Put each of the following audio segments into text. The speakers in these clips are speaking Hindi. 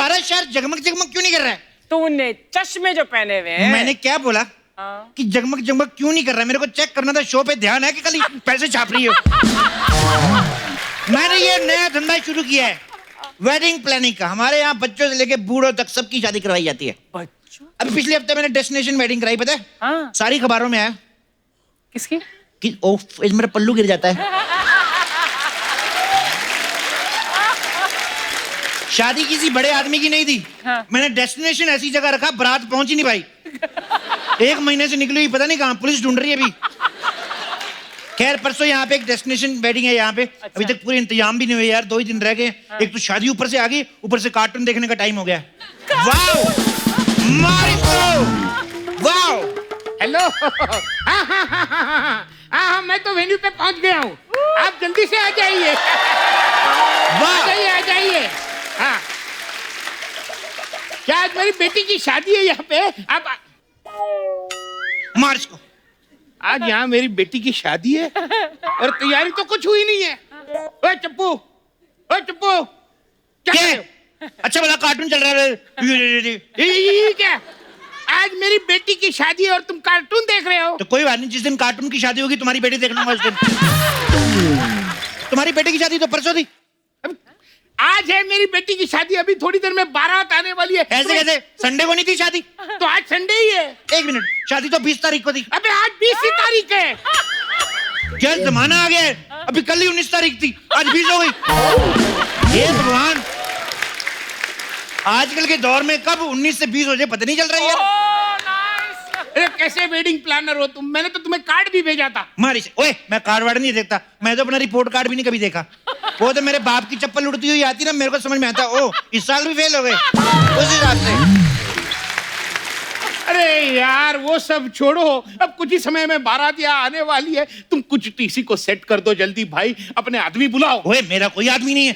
सारा शहर जगमग जगमग क्यों नहीं कर रहा है? तूने चश्मे जो पहने हुए हैं। मैंने क्या बोला कि जगमग जगमग क्यों नहीं कर रहा है? मेरे को चेक करना था, शो पे ध्यान है कि कल पैसे छाप रही हो? मैंने ये नया धंधा शुरू किया है, वेडिंग प्लानिंग का। हमारे यहाँ बच्चों से लेके बूढ़ों तक सबकी शादी करवाई जाती है। बच्चों? अभी पिछले हफ्ते मैंने डेस्टिनेशन वेडिंग कराई, पता है? हाँ। सारी खबरों में आया। किसकी? कि ओफ, मेरा पल्लू गिर जाता है। शादी किसी बड़े आदमी की नहीं थी। हाँ। मैंने डेस्टिनेशन ऐसी जगह रखा, बारात पहुंच ही नहीं पाई। 1 महीने से निकली हुई, पता नहीं कहां, पुलिस ढूंढ रही है अभी। खैर परसों यहाँ पे एक डेस्टिनेशन वेडिंग है यहाँ पे। अच्छा। अभी तक पूरे इंतजाम भी नहीं हुए यार, 2 ही दिन रह गए। हाँ। एक तो शादी ऊपर से आ गई, ऊपर से कार्टून देखने का टाइम हो गया। Wow wow. हेलो। हाँ, मैं तो वेन्यू पे पहुंच गया हूँ। आप जल्दी से आ जाइए। आ जाइए। हाँ, क्या आज मेरी बेटी की शादी है यहाँ पे? आप मार्च को आज यहाँ मेरी बेटी की शादी है और तैयारी तो कुछ हुई नहीं है। ओए चप्पू, क्या कर रहे हो? अच्छा भला कार्टून चल रहा है। ये क्या? आज मेरी बेटी की शादी है और तुम कार्टून देख रहे हो? तो कोई बात नहीं, जिस दिन कार्टून की शादी होगी तुम्हारी बेटी देख लूंगा उस दिन। तुम्हारी बेटी की शादी तो परसों थी। आज है मेरी बेटी की शादी, अभी थोड़ी देर में बारात आने वाली है। ऐसे कैसे? संडे को नहीं थी शादी? तो आज संडे ही है। 1 मिनट, शादी तो 20 तारीख को थी। अबे आज 20 तारीख है। क्या जमाना आ गया है? अभी कल ही 19 तारीख थी, आज 20 हो गई। हे भगवान, आजकल के दौर में कब 19 से 20 हो जाए पता नहीं चल रहा है। अरे कैसे वेडिंग प्लानर हो तुम? मैंने तो तुम्हें कार्ड भी भेजा था। मारी से, ओए मैं कार्ड वार्ड नहीं देखता, मैं तो अपना रिपोर्ट कार्ड भी नहीं कभी देखा। वो तो मेरे बाप की चप्पल उड़ती हुई आती ना, मेरे को समझ में आता, ओ इस साल भी फेल हो गए उस हिसाब से। अरे यार वो सब छोड़ो, अब कुछ ही समय में बारात यहाँ आने वाली है। तुम कुछ टीसी को सेट कर दो जल्दी भाई, अपने आदमी बुलाओ। ओए मेरा कोई आदमी नहीं है,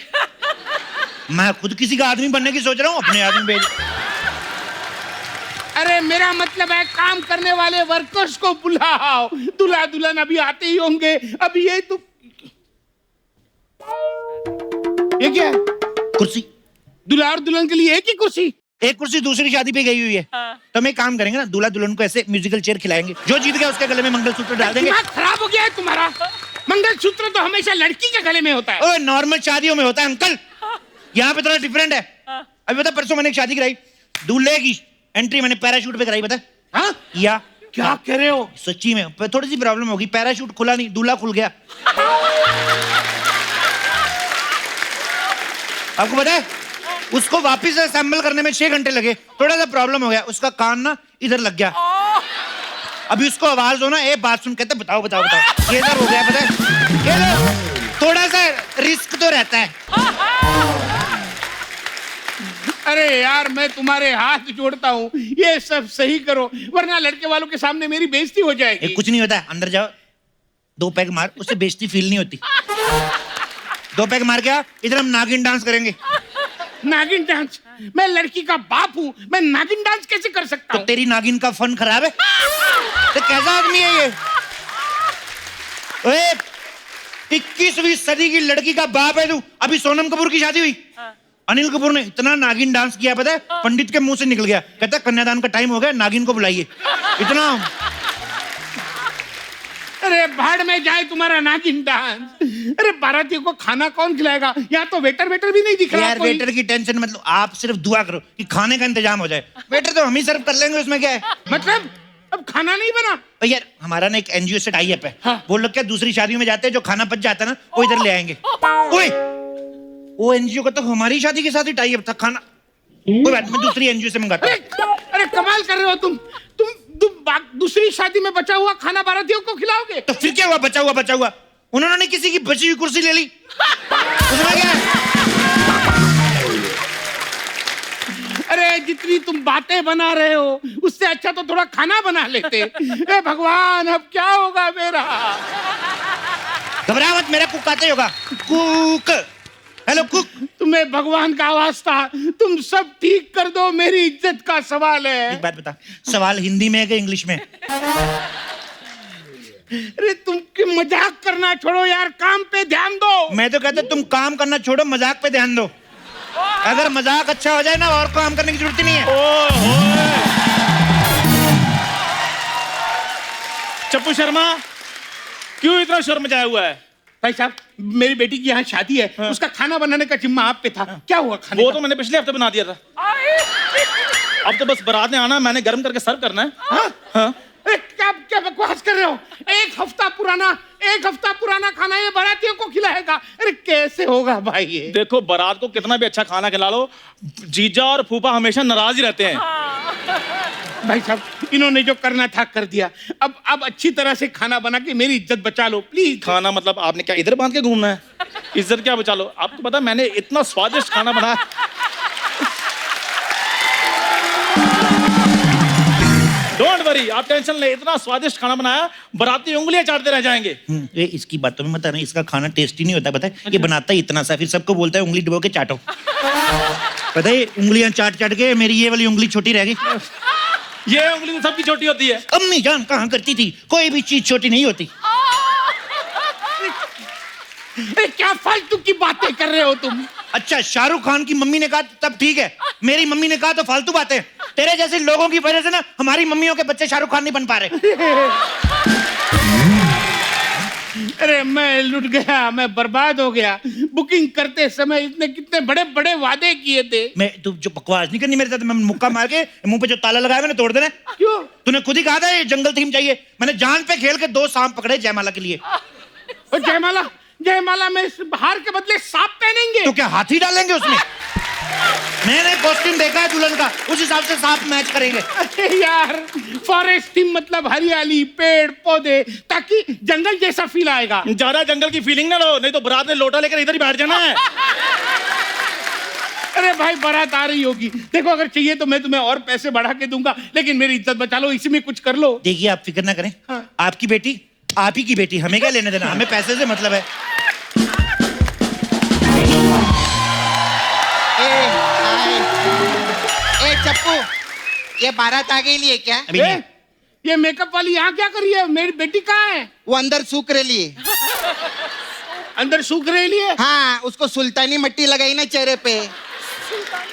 मैं खुद किसी का आदमी बनने की सोच रहा हूँ, अपने आदमी भेज। अरे मेरा मतलब है काम करने वाले वर्कर्स को बुलाओ। दूल्हा दुल्हन अभी आते ही होंगे। अभी ये तो ये क्या है? कुर्सी। दूल्हा और दुल्हन के लिए एक ही कुर्सी? एक कुर्सी दूसरी शादी पे गई हुई है। हाँ। तो हम एक काम करेंगे ना, दूल्हा दुल्हन को ऐसे म्यूजिकल चेयर खिलाएंगे, जो जीत गया उसके गले में मंगलसूत्र डाल देंगे। दिमाग खराब हो गया है तुम्हारा? मंगलसूत्र तो हमेशा लड़की के गले में होता है। ओए नॉर्मल शादियों में होता है अंकल, यहाँ पे थोड़ा डिफरेंट है। अभी बता, परसों मैंने एक शादी कराई, दूल्हे की एंट्री मैंने पैराशूट पे कराई, पता? हाँ? या क्या कह रहे हो? सच्ची में थोड़ी सी प्रॉब्लम होगी, पैराशूट खुला नहीं, दूल्हा खुल गया। आपको पता है उसको वापस असेंबल करने में 6 घंटे लगे। थोड़ा सा प्रॉब्लम हो गया, उसका कान ना इधर लग गया। अभी उसको आवाज हो ना, ए बात सुन, कहते बताओ बताओ बताओ, ये सब हो गया, पता है? ये लो, थोड़ा सा रिस्क तो रहता है। अरे यार मैं तुम्हारे हाथ जोड़ता हूँ, ये सब सही करो वरना लड़के वालों के सामने मेरी बेइज्जती हो जाएगी। कुछ नहीं होता है, अंदर जाओ, 2 पैग मार, उससे बेइज्जती फील नहीं होती। 2 पैग मार के आ, इधर हम नागिन डांस करेंगे। नागिन डांस? मैं लड़की का बाप हूँ, मैं नागिन डांस कैसे कर सकता हूँ? तो तेरी नागिन का फन खराब है? तो कैसा आदमी है ये? ओए 21वीं सदी की लड़की का बाप है तू। अभी सोनम कपूर की शादी हुई, अनिल कपूर ने इतना नागिन डांस किया, पता है? पंडित के मुंह से निकल गया, कहता कन्यादान का टाइम हो गया, नागिन को बुलाइए। इतना। अरे भाड़ में जाए तुम्हारा नागिन डांस। अरे बारातियों को खाना कौन खिलाएगा? यहाँ तो वेटर भी नहीं दिख रहा। यार वेटर की टेंशन मतलब, आप सिर्फ दुआ करो कि खाने का इंतजाम हो जाए। वेटर तो हम ही सर्व कर लेंगे, उसमें क्या है? मतलब अब खाना नहीं बना? यार हमारा ना एक एनजीओ से टाई अप है। हाँ। वो लोग क्या दूसरी शादियों में जाते हैं, जो खाना बच जाता है ना वो इधर ले आएंगे। ओए वो एनजीओ का तो हमारी शादी के साथ ही टाई अप था, खाना कोई बात नहीं, दूसरी एनजीओ से मंगाता हूं। अरे कमाल कर रहे हो तुम दूसरी शादी में बचा हुआ खाना बारातियों को खिलाओगे? तो फिर क्या हुआ, बचा हुआ? उन्होंने किसी की बची हुई कुर्सी ले ली, उसमें क्या है? अरे जितनी तुम बातें बना रहे हो उससे अच्छा तो थोड़ा खाना बना लेते। ए भगवान अब क्या होगा मेरा? घबरा मत, मेरा कुक आता ही होगा। Cook, hello cook. तुम्हें भगवान का वास्ता, तुम सब ठीक कर दो, मेरी इज्जत का सवाल है। एक बात बता, सवाल हिंदी में है कि इंग्लिश में? अरे तुम मजाक करना छोड़ो यार, काम पे ध्यान दो। मैं तो कहता तुम काम करना छोड़ो, मजाक पे ध्यान दो। अगर मजाक अच्छा हो जाए ना और काम करने की जरूरत ही नहीं है। ओहो। चप्पू शर्मा क्यों इतना शोर मचाया हुआ है? भाई साहब, मेरी बेटी की यहाँ शादी है, हाँ। उसका खाना बनाने का जिम्मा आप पे था। क्या हुआ खाने वो का? तो मैंने पिछले हफ्ते बना दिया था। अब तो बस बारात ने आना, मैंने गर्म करके सर्व करना है। हाँ? हाँ। क्या क्या बकवास कर रहे हो? एक हफ्ता पुराना खाना ये बारातियों को खिलाएगा? अरे कैसे होगा भाई ये? देखो, बारात को कितना भी अच्छा खाना खिला लो, जीजा और फूफा हमेशा नाराज ही रहते हैं। भाई साहब, इन्होंने जो करना था कर दिया। अब अच्छी तरह से खाना बना के मेरी इज्जत बचा लो प्लीज। खाना मतलब आपने क्या इधर बांध के घूमना है? इज्जत क्या बचा लो? आपको पता मैंने इतना स्वादिष्ट खाना बनाया। डोंट वरी, आप टेंशन ले, इतना स्वादिष्ट खाना बनाया, बाराती उंगलियां चाटते रह जाएंगे। ये इसकी बातों में मत आना, इसका खाना टेस्टी नहीं होता, पता है? ये बनाता ही इतना सा, फिर सबको बोलता है उंगली डुबो के चाटो। पता है, उंगलियां चाट चाट के मेरी ये वाली उंगली छोटी रह गई। ये उंगली तो सबकी छोटी होती है। अम्मी जान कहाँ करती थी, कोई भी चीज छोटी नहीं होती। अरे क्या फालतू की बातें कर रहे हो तुम? अच्छा, शाहरुख खान की मम्मी ने कहा तब ठीक है, मेरी मम्मी ने कहा तो फालतू बातें। तेरे जैसे लोगों की वजह से ना हमारी मम्मियों के बच्चे शाहरुख खान नहीं बन पा रहे। अरे मैं लुट गया, मैं बर्बाद हो गया। बुकिंग करते समय इतने कितने बड़े बड़े वादे किए थे। मैं तू जो बकवास नहीं करनी मेरे साथ, मैं मुक्का मार के मुंह पे जो ताला लगाया मैंने तोड़ देना। क्यों? तूने खुद ही कहा था ये जंगल थीम चाहिए, मैंने जान पे खेल के 2 सांप पकड़े जयमाला के लिए। और जयमाला में इस हार के बदले सांप पहनेंगे? तो क्या हाथी डालेंगे उसमें? मैंने कॉस्ट्यूम देखा है दुल्हन का, उस हिसाब से सांप मैच करेंगे। अरे यार, फॉरेस्ट थीम मतलब हरियाली, पेड़ पौधे, ताकि जंगल जैसा फील आएगा। ज्यादा जंगल की फीलिंग ना लो, नहीं तो बारात ने लोटा लेकर इधर ही बैठ जाना है। अरे भाई, बारात आ रही होगी, देखो अगर चाहिए तो मैं तुम्हें और पैसे बढ़ा के दूंगा, लेकिन मेरी इज्जत बचा लो, इसी में कुछ कर लो। देखिए, आप फिक्र ना करें। हाँ। आपकी बेटी आप ही की बेटी, हमें क्या लेने देना, हमें पैसे से मतलब है। ए चप्पू, ये बारात आ गई लिए क्या? अभी नहीं। ये मेकअप वाली यहाँ क्या कर रही है? मेरी बेटी कहाँ है? वो अंदर सूख रही है। अंदर सूख रही है? हाँ, उसको सुल्तानी मिट्टी लगाई ना चेहरे पे।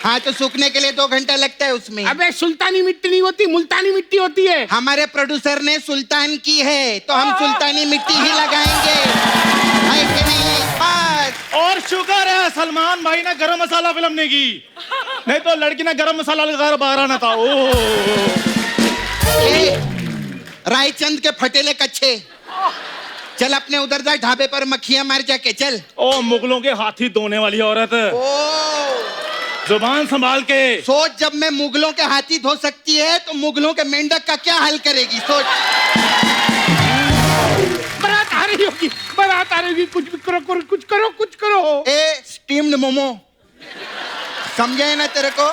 हाँ, तो सूखने के लिए 2 घंटा लगता है उसमें। अबे सुल्तानी मिट्टी नहीं होती, मुल्तानी मिट्टी होती है। हमारे प्रोड्यूसर ने सुल्तान की है, तो हम सुल्तानी मिट्टी ही लगाएंगे, है कि नहीं? बस। और शुक्र है सलमान भाई ने गरम मसाला फिल्म ने की, नहीं तो लड़की ने गरम मसाला लगा बाहर ना था। रायचंद के फटेले कच्चे, चल अपने उधर जा, ढाबे पर मक्खियां मार जाके चल। ओ मुगलों के हाथी धोने वाली औरत, ओ जुबान संभाल के सोच, जब मैं मुगलों के हाथी धो सकती है तो मुगलों के मेंढक का क्या हाल करेगी, सोच। बारात आ रही होगी, बारात आ रही होगी, कुछ भी करो, कुछ करो। ए स्टीम्ड मोमो, समझे ना? तेरे को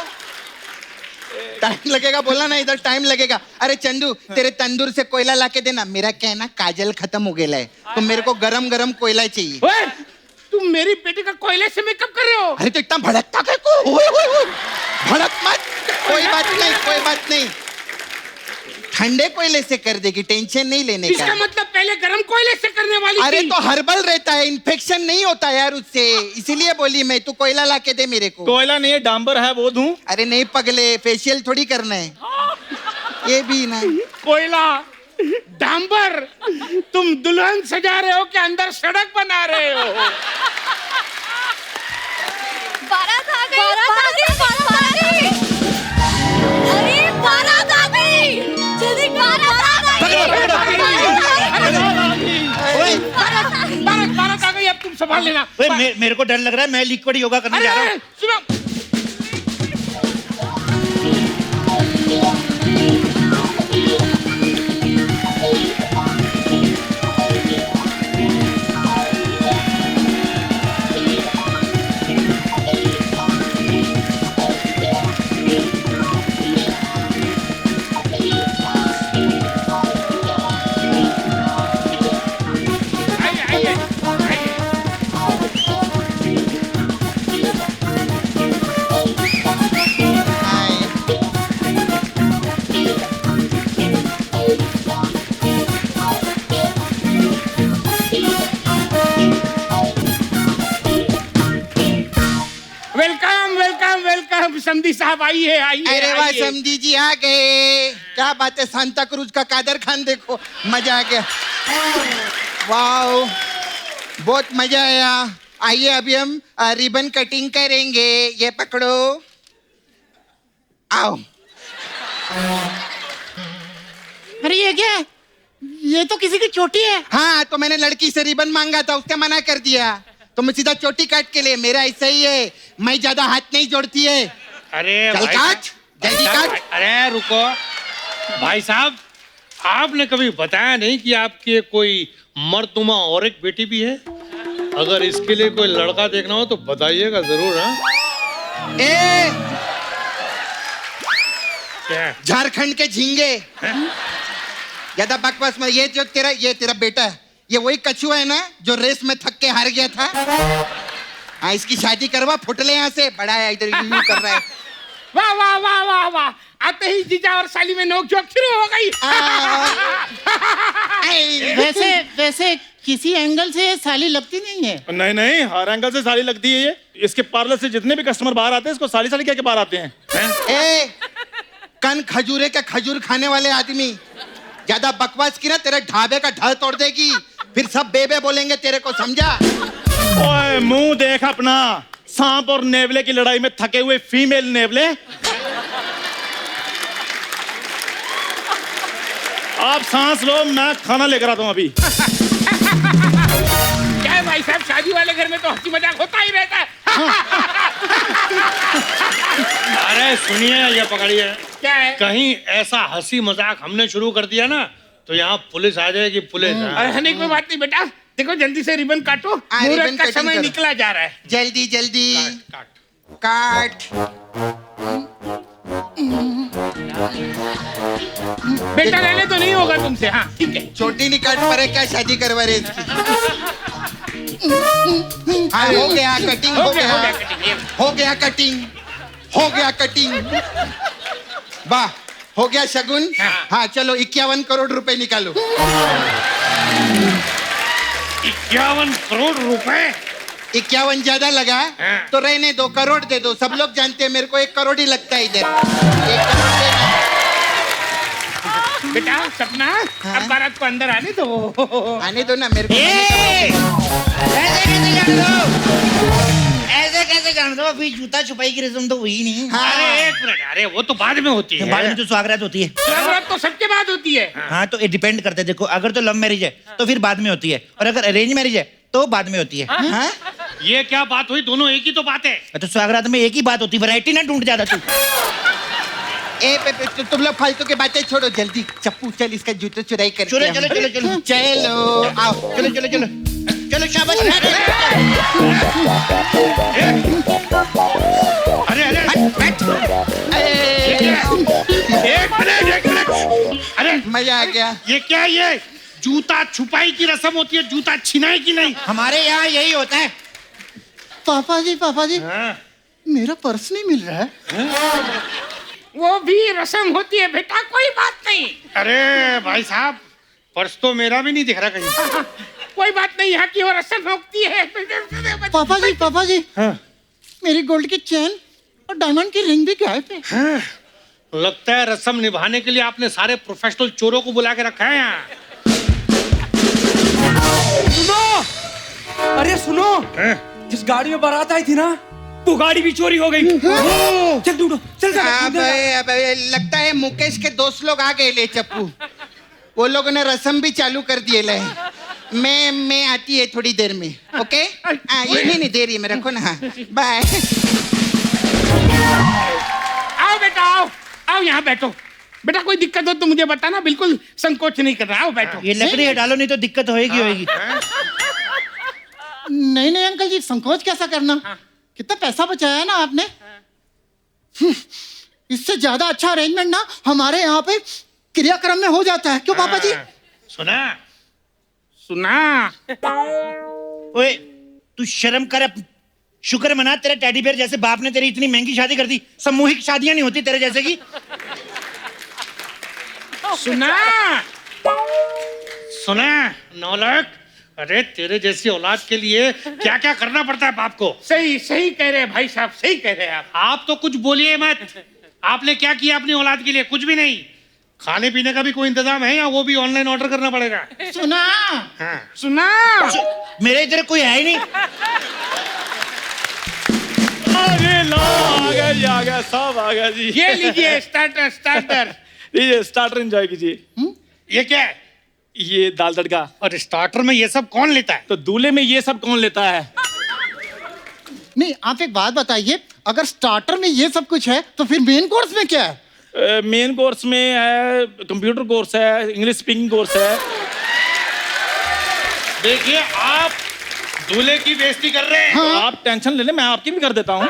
टाइम लगेगा, बोला ना, इधर टाइम लगेगा। अरे चंदू, तेरे तंदूर से कोयला लाके देना। मेरा क्या है ना, काजल खत्म हो गया है, तो मेरे को गरम गरम कोयला चाहिए। ओए, तुम मेरी बेटी का कोयले से मेकअप कर रहे हो? अरे तो इतना भड़कता क्या को? ओए, ओए, ओए, भड़क मत। कोई बात नहीं, ठंडे कोयले से कर देगी, टेंशन नहीं लेने का। इसका मतलब पहले गरम कोयले से करने वाली अरे थी। तो हर्बल रहता है, इन्फेक्शन नहीं होता यार उससे, इसीलिए बोली मैं। तू कोयला लाके दे मेरे को। कोयला नहीं है, डांबर है, वो दूं? अरे नहीं पगले, फेशियल थोड़ी करना है, ये भी ना। कोयला, डांबर, तुम दुल्हन सजा रहे हो कि अंदर सड़क बना रहे हो? बारात आ गई, अरे बारात आ गई, जल्दी बारात आ गई। बारात आ गई, अब तुम संभाल लेना। मेरे को डर लग रहा है, मैं लिक्विड योगा करने जा रहा हूँ। सुनो, आइए। साहब आइए आइए अरे वाह आइए। समझी जी आ गए, क्या बात है, सांता क्रूज का कादर खान देखो, मजा आ गया। वाओ, बहुत मजा आया। आइए अभी हम रिबन कटिंग करेंगे, ये पकड़ो, आओ। अरे ये क्या है? ये तो किसी की चोटी है। हाँ, तो मैंने लड़की से रिबन मांगा था, उसने मना कर दिया, तो मैं सीधा चोटी काट के लिए, मेरा ऐसा ही है, मैं ज्यादा हाथ नहीं जोड़ती है। अरे चल भाई काट, जल्दी काट। अरे रुको भाई साहब, आपने कभी बताया नहीं कि आपके कोई मर्दुमा और एक बेटी भी है? अगर इसके लिए कोई लड़का देखना हो तो बताइएगा जरूर। हाँ, ए क्या? झारखंड के झींगे, ज्यादा बकवास मत। ये तेरा बेटा है, ये वही कछुआ है ना जो रेस में थक के हार गया था? हाँ, इसकी शादी करवा, फुटले यहाँ से, बड़ा है इधर यूं कर रहा है। वाह वाह वाह वाह वाह, आते ही जीजा और साली में नोक-झोंक शुरू हो गई। वैसे किसी एंगल से ये साली लगती नहीं है। नहीं नहीं, हर एंगल से साली लगती है ये। इसके पार्लर से जितने भी कस्टमर बाहर आते हैं इसको साली साली कह के बाहर आते हैं। ए, कन खजूरे का खजूर खाने वाले आदमी, ज्यादा बकवास की ना तेरे ढाबे का ढल तोड़ देगी, फिर सब बेबे बोलेंगे तेरे को, समझा? ओए मुंह देख अपना, सांप और नेवले की लड़ाई में थके हुए फीमेल नेवले। आप सांस लो, मैं खाना लेकर आता हूं अभी। क्या है भाई साहब, शादी वाले घर में तो हंसी मजाक होता ही रहता है। अरे सुनिए, ये पकड़िए। क्या है? कहीं ऐसा हंसी मजाक हमने शुरू कर दिया ना तो यहाँ पुलिस आ जाएगी, पुलिस। अरे नहीं, कोई बात नहीं बेटा, देखो जल्दी से रिबन काटो, हाँ, मुहूर्त रिबन का कटिंग समय करो। निकला जा रहा है। जल्दी जल्दी काट। काट। बेटा रहने तो नहीं होगा तुमसे। हाँ ठीक है। छोटी नहीं काट पा रहे क्या, शादी करवा रहे इसकी? हाँ, हो गया कटिंग, हो गया, हो गया कटिंग, हो गया कटिंग। वाह, हो गया शगुन। हाँ चलो, 51 करोड़ रुपए निकालो। 51 करोड़ रुपए? 51 ज्यादा लगा हाँ। तो रहने दो, करोड़ दे दो, सब लोग जानते हैं मेरे को 1 करोड़ ही लगता है इधर। 1 करोड़ देना। बेटा सपना, अब बारात को अंदर आने दो। आने दो ना मेरे को। ऐसे कैसे जान दो, अभी जूता छुपाई की रस्म तो हुई नहीं। हाँ। अरे एक मिनट, अरे वो तो बाद में होती है। बाद में तो स्वागत होती है। स्वागत तो सबके बाद होती है। हाँ, तो ये डिपेंड करता है। देखो, अगर तो लव मैरिज है तो फिर बाद में होती है, और अगर अरेंज मैरिज है तो बाद में होती है। हाँ? ये क्या बात हुई, दोनों एक ही तो बात है। तो स्वागत में एक ही बात होती, वैरायटी ना ढूंढ ज्यादा तू। तुम लोग फालतू की बातें छोड़ो, जल्दी चप्पू चल, इसका जूता चुराई कर। चलो चलो चलो चलो चलो आओ, चलो चलो चलो चलो, शाबाश। अरे अरे बैठ। एक मिनट। अरे मजा आ गया। ये क्या है? ये जूता छुपाई की रस्म होती है, जूता छिनाई की नहीं। हमारे यहाँ यही होता है। पापा जी, हाँ। मेरा पर्स नहीं मिल रहा है। वो भी रस्म होती है बेटा, कोई बात नहीं। अरे भाई साहब, पर्स तो मेरा भी नहीं दिख रहा कहीं। कोई बात नहीं, यहाँ की वो रस्म होती है। पापा जी, हाँ। मेरी गोल्ड की चेन और डायमंड की रिंग भी गायब है। हाँ। लगता है रस्म निभाने के लिए आपने सारे प्रोफेशनल चोरों को बुला के रखा है यहाँ। सुनो, अरे सुनो, हाँ? जिस गाड़ी में बारात आई थी ना, तो गाड़ी भी चोरी हो गई। चल ढूंढो, चल अबे लगता है मुकेश के दोस्त लोग आ गए ले चप्पू, वो लोगों ने रस्म भी चालू कर दिए ले। मैं आती है थोड़ी देर में, ओके? ये नहीं दे रही है, मैं रखो ना। हाँ बाय। आओ बेटा, आओ आओ, यहाँ बैठो। बेटा कोई दिक्कत हो तो मुझे बताना, बिल्कुल संकोच नहीं करना। आओ बैठो। ये लकड़ी हटा लो, नहीं तो दिक्कत होएगी। नहीं अंकल जी, संकोच कैसा करना। कितना पैसा बचाया ना आपने। इससे ज्यादा अच्छा अरेंजमेंट ना हमारे यहाँ पे क्रियाक्रम में हो जाता है, क्यों पापा जी? सुना? ओए, तू शर्म कर, शुक्र मना तेरे टेडी बेयर जैसे बाप ने तेरी इतनी महंगी शादी कर दी। सामूहिक शादियां नहीं होती तेरे जैसे की। सुना नौलख, अरे तेरे जैसी औलाद के लिए क्या क्या करना पड़ता है बाप को। सही सही कह रहे हैं भाई साहब, सही कह रहे हैं आप तो कुछ बोलिए मत। आपने क्या किया अपनी औलाद के लिए? कुछ भी नहीं। खाने पीने का भी कोई इंतजाम है या वो भी ऑनलाइन ऑर्डर करना पड़ेगा? सुना हाँ। सुना। मेरे इधर कोई है ही नहीं। आ गया सब आ गया जी। ये लीजिए स्टार्टर स्टार्टर। लीजिए स्टार्टर एंजॉय कीजिए। ये क्या है? ये दाल तड़का। और स्टार्टर में ये सब कौन लेता है? तो दूल्हे में ये सब कौन लेता है? नहीं, आप एक बात बताइए, अगर स्टार्टर में ये सब कुछ है तो फिर मेन कोर्स में क्या है? मेन कोर्स में है कंप्यूटर कोर्स है, इंग्लिश स्पीकिंग कोर्स है। देखिए आप दूल्हे की बेइज्जती कर रहे हैं। तो आप टेंशन ले ले, मैं आपकी भी कर देता हूँ।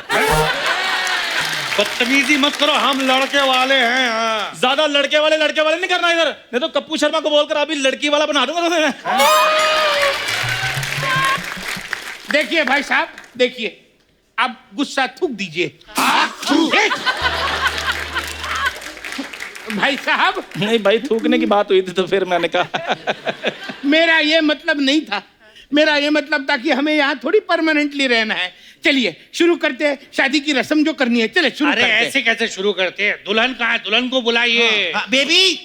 बदतमीजी मत करो, हम लड़के वाले हैं। हाँ। ज्यादा लड़के वाले नहीं करना इधर, नहीं तो कप्पू शर्मा को बोलकर अभी लड़की वाला बना दूंगा तुम्हें। देखिए भाई साहब, देखिए आप गुस्सा थूक दीजिए। भाई साहब, नहीं भाई, थूकने की बात हुई थी तो फिर मैंने कहा। मेरा ये मतलब नहीं था। मेरा ये मतलब था कि हमें यहाँ थोड़ी परमानेंटली रहना है। चलिए शुरू करते हैं शादी की रस्म जो करनी है। चले शुरू अरे करते हैं। ऐसे कैसे शुरू करते हैं? दुल्हन कहाँ है? दुल्हन को बुलाइए। हाँ, बेबी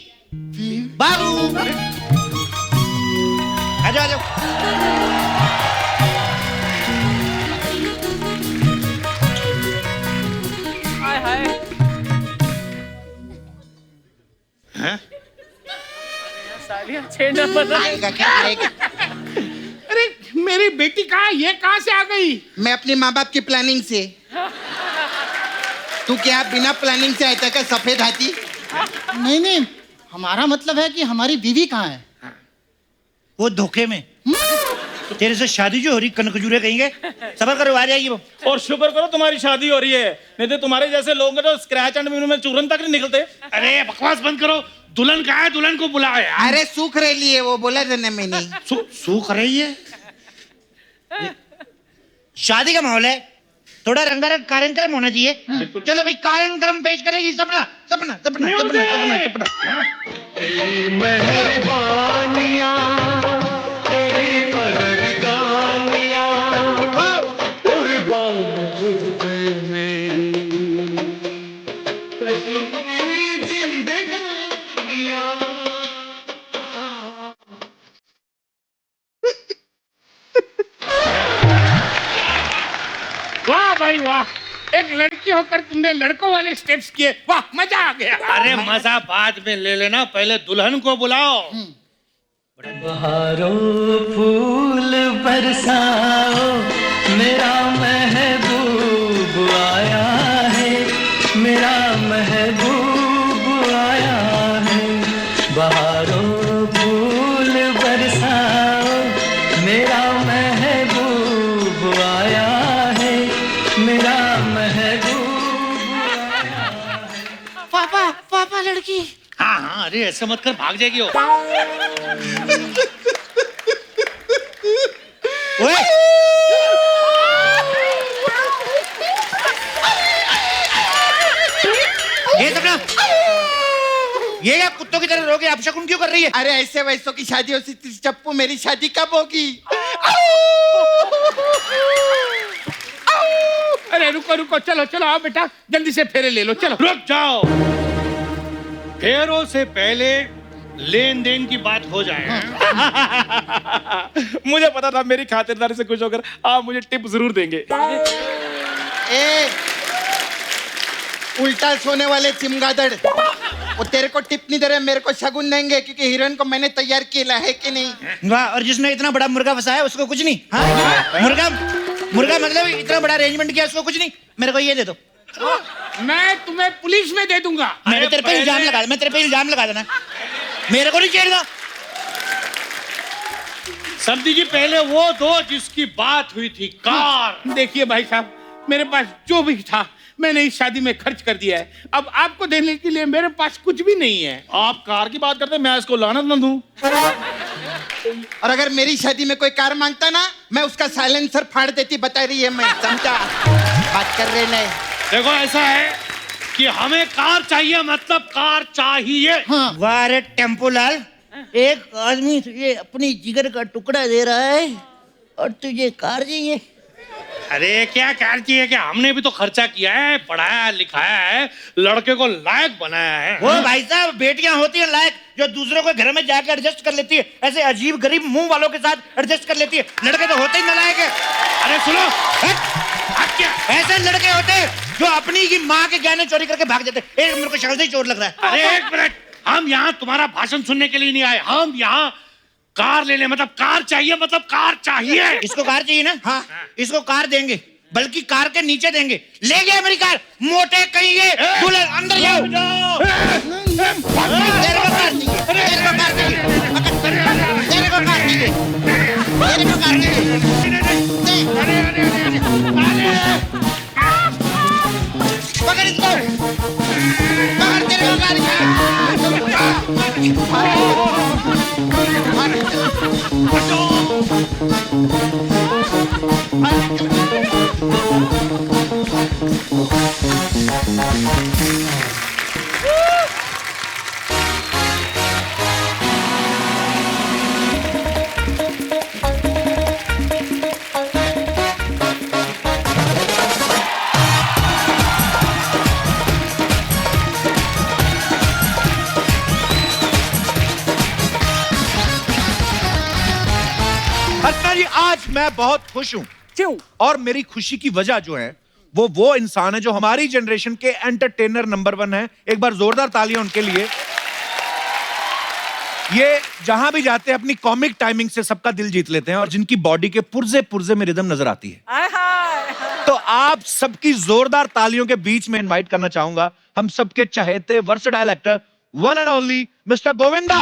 बाबू आ जाओ आ जाओ। हाय हाय। हाँ? सालिया छेड़ बना। आएगा क्या आएगा? अरे मेरी बेटी कहाँ है? ये कहाँ से आ गई? मैं अपने माँ बाप की प्लानिंग से। तू क्या बिना प्लानिंग से आया था क्या सफेद हाथी? नहीं नहीं, हमारा मतलब है कि हमारी बीवी कहाँ है? वो धोखे में तेरे से शादी जो हो रही कनकजूरे कहेंगे। सबर करो, आ जाएगी वो। और शुक्र करो तुम्हारी शादी हो रही है, नहीं तो तुम्हारे जैसे लोग हैं तो स्क्रैच एंड विन में चूरन तक नहीं निकलते। अरे बकवास बंद करो। दुल्हन कहाँ है? दुल्हन को बुलाओ यार। अरे सूख रही है वो, बोला था ना मैंने। सूख रही है। शादी का माहौल है, थोड़ा रंगारंग कार्यक्रम होना चाहिए। चलो भाई, कार्यक्रम पेश करेगी सपना सपना सपना सपना सपना सपना। वाह भाई वाह, एक लड़की होकर तुमने लड़कों वाले स्टेप्स किए। वाह, मजा आ गया। अरे मजा बाद में ले लेना, पहले दुल्हन को बुलाओ। बहारों फूल बरसाओ, मेरा महबूब आया है, मेरा महबूब आया है। बहारों फूल बरसाओ, मेरा महबूब आया है, मेरा महबूब आया है। पापा पापा लड़की। हाँ हाँ, अरे ऐसा मत कर, भाग जाएगी वो। ओए ये सपना, ये क्या कुत्तों की तरह रोके अपशकुन क्यों कर रही है? अरे ऐसे वैसों की शादी हो सकती, चप्पू मेरी शादी कब होगी? अरे रुको रुको, चलो चलो आओ बेटा, जल्दी से फेरे ले लो, चलो। रुक जाओ, फेरों से पहले लेन देन की बात हो जाए। मुझे पता था मेरी खातिरदारी से खुश होकर आप मुझे टिप जरूर देंगे। ए, उल्टा सोने वाले चिमगादड़, वो तेरे को टिप नहीं दे रहे, मेरे को शगुन देंगे क्योंकि हीरोइन को मैंने तैयार किया है कि नहीं? वाह, और जिसने इतना बड़ा मुर्गा फंसाया उसको कुछ नहीं। हाँ? मुर्गा मुर्गा मतलब इतना बड़ा अरेंजमेंट किया, उसको कुछ नहीं। मेरे को ये दे दो। मैं तुम्हें पुलिस में दे दूंगा। मैं तेरे पे इल्जाम लगा देना, मेरे को नहीं छेड़ना। समझी जी, पहले वो दो जिसकी बात हुई थी, कार। देखिए भाई साहब, मेरे पास जो भी था मैंने इस शादी में खर्च कर दिया है। अब आपको देने के लिए मेरे पास कुछ भी नहीं है। आप कार की बात करते हैं, मैं इसको लानत न दूं। और अगर मेरी शादी में कोई कार मांगता ना, मैं उसका साइलेंसर फाड़ देती। बता रही है मैं, समझा? बात कर रहे नहीं। देखो ऐसा है कि हमें कार चाहिए, मतलब कार चाहिए। वाह रे टेम्पो लाल, एक आदमी तुझे अपनी जिगर का टुकड़ा दे रहा है और तुझे कार चाहिए। अरे क्या कार चाहिए, क्या हमने भी तो खर्चा किया है, पढ़ाया लिखाया है, लड़के को लायक बनाया है। वो भाई साहब बेटियां होती हैं लायक, जो दूसरों के घर में जाकर एडजस्ट कर लेती है, ऐसे अजीब गरीब मुंह वालों के साथ एडजस्ट कर लेती है। लड़के तो होते ही नालायक है। अरे सुनो, क्या ऐसे लड़के होते हैं जो अपनी की माँ के गहने चोरी करके भाग जाते हैं। एक मेरे को शक्ल से ही चोट लग रहा है। अरे एक मिनट, हम यहाँ तुम्हारा भाषण सुनने के लिए नहीं आए, हम यहाँ कार लेने, मतलब कार चाहिए, मतलब कार चाहिए। इसको कार चाहिए ना? हाँ, इसको कार देंगे, बल्कि कार के नीचे देंगे। ले गया मेरी कार, मोटे कहिए, दूल्हे अंदर जाओ। तेरे को कार चाहिए, तेरे को कार चाहिए, तेरे को कार चाहिए, तेरे को कार चाहिए। पकड़ इसको, पकड़, तेरे को कार हंसना जी, आज मैं बहुत खुश हूं। क्यों? और मेरी खुशी की वजह जो है वो इंसान है जो हमारी जनरेशन के एंटरटेनर नंबर 1 है। एक बार जोरदार तालियां उनके लिए। ये जहां भी जाते हैं अपनी कॉमिक टाइमिंग से सबका दिल जीत लेते हैं और जिनकी बॉडी के पुर्जे पुर्जे में रिदम नजर आती है। आय हाय। तो आप सबकी जोरदार तालियों के बीच में इनवाइट करना चाहूंगा हम सबके चहेते versatile actor one and only mister Govinda.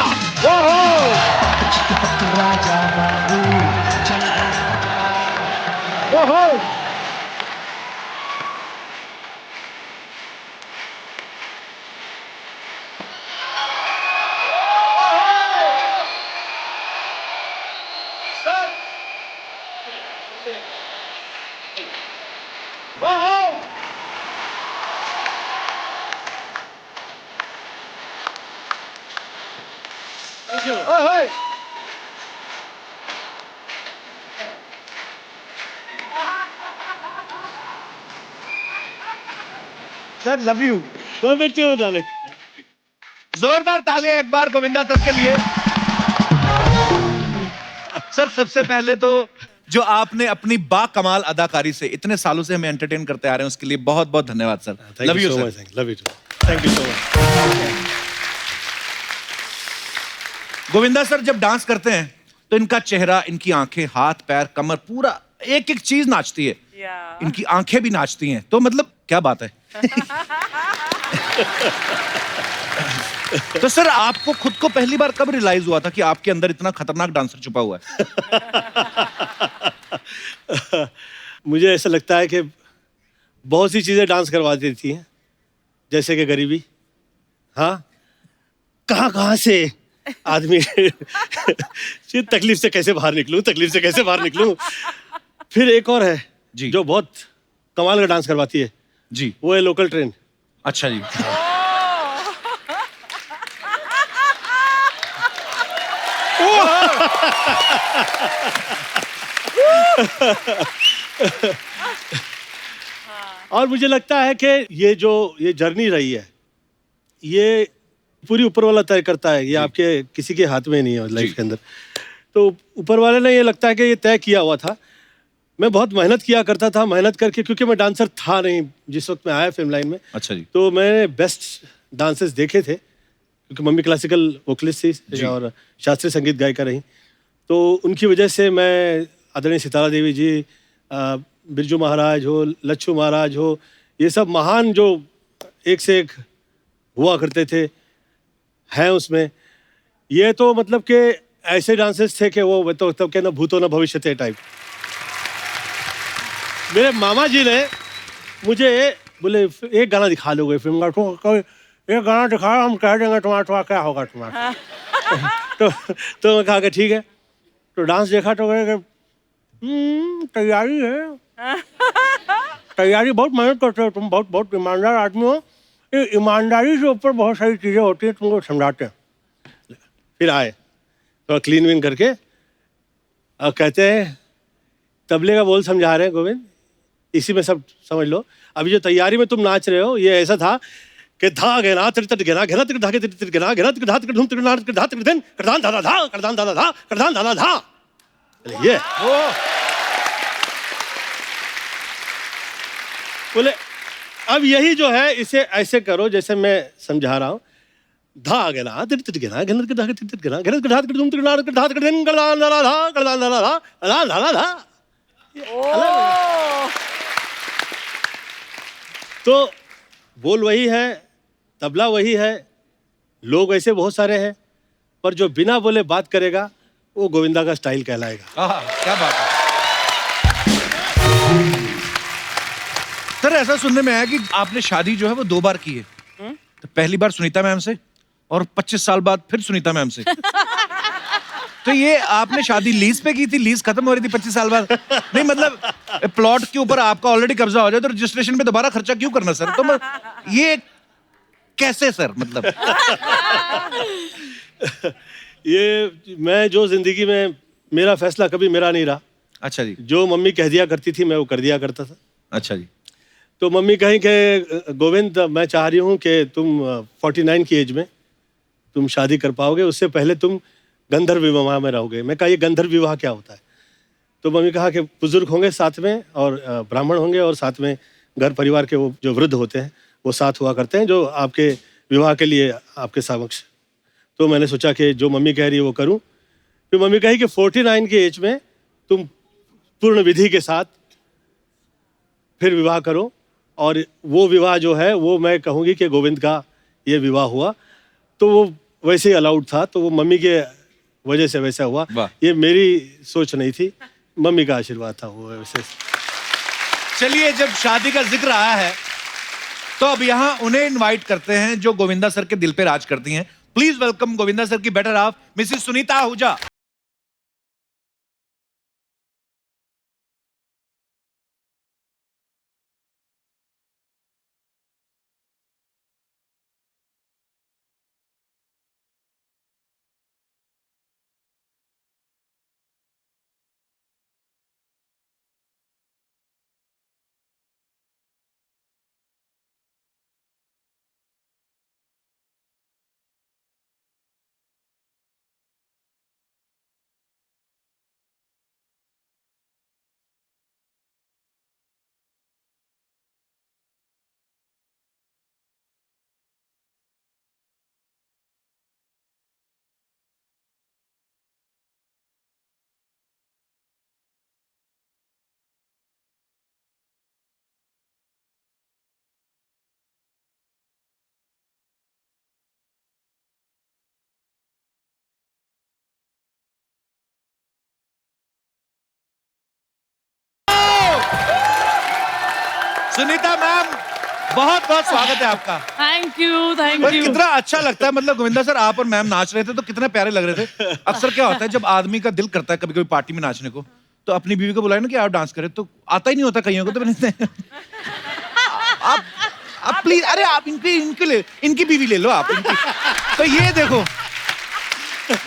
ओहो सर, लव यू। जोरदार तालियां एक बार गोविंदा सर के लिए। सर, सबसे पहले तो जो आपने अपनी बाकमाल अदाकारी से इतने सालों से हमें एंटरटेन करते आ रहे हैं उसके लिए बहुत बहुत धन्यवाद sir. Love you sir. Love you too. Thank you so much. Govinda sir जब डांस करते हैं तो इनका चेहरा, इनकी आंखें, हाथ पैर, कमर, पूरा एक एक चीज नाचती है। इनकी आंखें भी नाचती हैं, तो मतलब क्या बात है। तो सर, आपको खुद को पहली बार कब रियलाइज हुआ था कि आपके अंदर इतना खतरनाक डांसर छुपा हुआ है? मुझे ऐसा लगता है कि बहुत सी चीजें डांस करवा देती हैं, जैसे कि गरीबी। हाँ, कहाँ से आदमी तकलीफ से कैसे बाहर निकलूं, तकलीफ से कैसे बाहर निकलूं। फिर एक और है जी, जो बहुत कमाल का डांस करवाती है जी, वो है लोकल ट्रेन। अच्छा जी। और मुझे लगता है कि ये जर्नी रही है, ये पूरी ऊपर वाला तय करता है, ये आपके किसी के हाथ में नहीं है लाइफ के अंदर। तो ऊपर वाले ने ये लगता है कि ये तय किया हुआ था। मैं बहुत मेहनत किया करता था, मेहनत करके, क्योंकि मैं डांसर था नहीं जिस वक्त मैं आया फिल्म लाइन में। अच्छा जी। तो मैंने बेस्ट डांसर्स देखे थे, क्योंकि मम्मी क्लासिकल वोकलिस्ट थी और शास्त्रीय संगीत गायिका रही। तो उनकी वजह से मैं आदरणीय सितारा देवी जी, बिरजू महाराज हो, लच्छू महाराज हो, ये सब महान जो एक से एक हुआ करते थे हैं उसमें। ये तो मतलब कि ऐसे डांसर्स थे कि वो तो तब के ना भूतो ना भविष्य थे टाइप। मेरे मामा जी ने मुझे बोले एक गाना दिखा लोगे फिल्म का, तो एक गाना दिखाओ, हम कह देंगे तुम्हारा क्या होगा तुम्हारा। तो मैं कहा कि ठीक है। तो डांस देखा तो कहे तैयारी है, तैयारी बहुत मेहनत करते हो तुम, बहुत बहुत ईमानदार आदमी हो। ये ईमानदारी से ऊपर बहुत सारी चीज़ें होती हैं, तुमको समझाते हैं। फिर आए थोड़ा क्लीन विन करके, और कहते हैं तबले का बोल समझा रहे हैं गोविंद, इसी में सब समझ लो। अभी जो तैयारी में तुम नाच रहे हो ये ऐसा था कि धा गेना तिर तिर गेना घेना तिर धागे तिर तिर गेना घेना तिर धा तिर धूम तिर नार तिर धा तिर दिन करदान धाना धा करदान धाना धा करदान धाना धा। ये बोले अब यही जो है इसे ऐसे करो जैसे मैं समझा रहा हूँ। धा गेना तिर तिर गेना घेना तिर धागे तिर तिर गेना घेना तिर धा तिर धूम तिर नार तिर धा तिर दिन करदान धाना धा करदान धाना धा करदान धाना धा। तो बोल वही है, तबला वही है, लोग ऐसे बहुत सारे हैं, पर जो बिना बोले बात करेगा वो गोविंदा का स्टाइल कहलाएगा। क्या बात है सर। ऐसा सुनने में आया कि आपने शादी जो है वो 2 बार की है। तो पहली बार सुनीता मैम से और 25 साल बाद फिर सुनीता मैम से। तो ये आपने शादी लीज पे की थी, लीज खत्म हो रही थी 25 साल बाद? नहीं मतलब प्लॉट के ऊपर आपका ऑलरेडी कब्जा हो जाए तो रजिस्ट्रेशन पे दोबारा खर्चा क्यों करना सर? तो ये कैसे सर मतलब? ये मैं जो जिंदगी में मेरा फैसला कभी मेरा नहीं रहा। अच्छा जी। जो मम्मी कह दिया करती थी मैं वो कर दिया करता था। अच्छा जी। तो मम्मी कहीं कि गोविंद मैं चाह रही हूँ कि तुम 49 की एज में तुम शादी कर पाओगे, उससे पहले तुम गंधर्व विवाह में रहोगे। मैं कहा ये गंधर्व विवाह क्या होता है? तो मम्मी कहा कि बुजुर्ग होंगे साथ में और ब्राह्मण होंगे और साथ में घर परिवार के वो जो वृद्ध होते हैं वो साथ हुआ करते हैं जो आपके विवाह के लिए आपके समक्ष। तो मैंने सोचा कि जो मम्मी कह रही है वो करूं। फिर मम्मी कही कि 49 की एज में तुम पूर्ण विधि के साथ फिर विवाह करो, और वो विवाह जो है वो मैं कहूँगी कि गोविंद का ये विवाह हुआ। तो वो वैसे ही अलाउड था, तो वो मम्मी के वजह से वैसा हुआ। ये मेरी सोच नहीं थी, मम्मी का आशीर्वाद था वो वैसे। चलिए जब शादी का जिक्र आया है तो अब यहाँ उन्हें इनवाइट करते हैं जो गोविंदा सर के दिल पे राज करती हैं। प्लीज वेलकम गोविंदा सर की better half Mrs Sunita Ahuja. Sunita ma'am बहुत बहुत स्वागत है आपका। थैंक यू थैंक पर यू। कितना अच्छा लगता है, मतलब गोविंदा सर आप और मैम नाच रहे थे तो कितने प्यारे लग रहे थे। अक्सर क्या होता है जब आदमी का दिल करता है कभी कभी पार्टी में नाचने को, तो अपनी बीवी को बुलाए ना कि आप डांस करें, तो आता ही नहीं होता कईयों को। तो आप प्लीज, अरे आप इनकी बीवी ले लो आप इनकी। तो ये देखो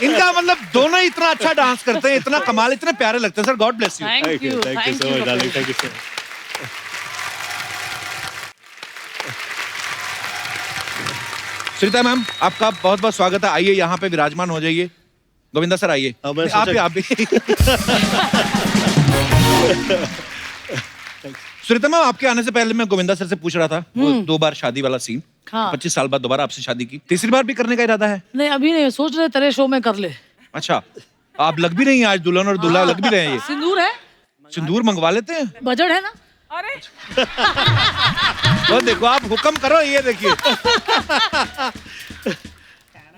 इनका मतलब दोनों इतना अच्छा डांस करते हैं, इतना कमाल, इतने प्यारे लगते हैं sir. God bless you. Thank you so much darling, thank you so much. Sunita ma'am आपका बहुत बहुत स्वागत है। आइए यहाँ पे विराजमान हो जाइए। गोविंदा सर आइए। आप भी सुनीता मैम आपके आने से पहले मैं गोविंदा सर से पूछ रहा था वो 2 बार शादी वाला सीन। हाँ। 25 साल बाद दोबारा आपसे शादी की, तीसरी बार भी करने का इरादा है? नहीं अभी नहीं, सोच रहे तेरे शो में कर ले। अच्छा आप लग भी नहीं, आज दुल्हन और दूल्हा लग भी रहे हैं। ये सिंदूर है, सिंदूर मंगवा लेते हैं, बजट है ना। अरे तो देखो आप हुक्म करो। ये देखिए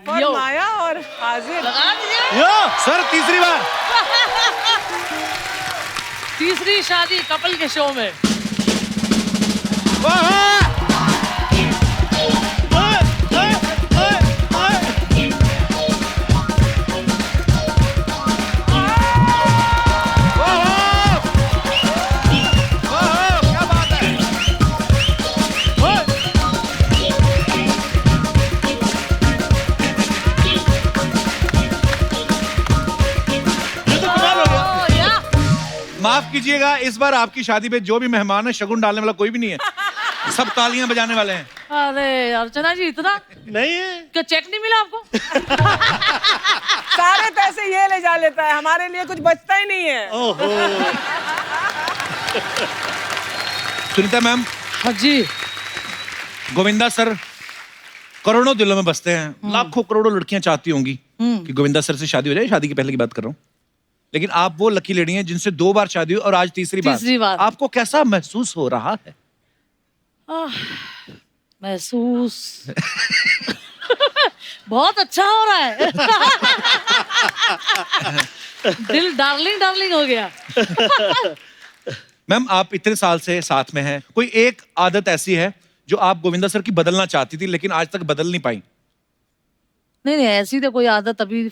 फरमाया और हाजिर लगा दीजिए। यो सर तीसरी बार, तीसरी शादी कपल के शो में। माफ कीजिएगा, इस बार आपकी शादी पे जो भी मेहमान है शगुन डालने वाला कोई भी नहीं है, सब तालियां बजाने वाले हैं। अरे अर्चना जी इतना नहीं है। क्या चेक नहीं मिला आपको? सारे पैसे ये ले जा लेता है, हमारे लिए कुछ बचता ही नहीं है। ओहो। सुनीता मैम। हाँ जी। गोविंदा सर करोड़ों दिलों में बसते हैं, लाखों करोड़ों लड़कियां चाहती होंगी कि गोविंदा सर से शादी हो जाए, शादी के पहले की बात कर रहा हूँ, लेकिन आप वो लकी लेडी हैं जिनसे 2 बार शादी हुई और आज तीसरी बार। आपको कैसा महसूस हो रहा है? महसूस बहुत अच्छा हो रहा है। दिल डार्लिंग डार्लिंग हो गया। मैम आप इतने साल से साथ में हैं, कोई एक आदत ऐसी है जो आप गोविंदा सर की बदलना चाहती थी लेकिन आज तक बदल नहीं पाई? नहीं ऐसी तो कोई आदत अभी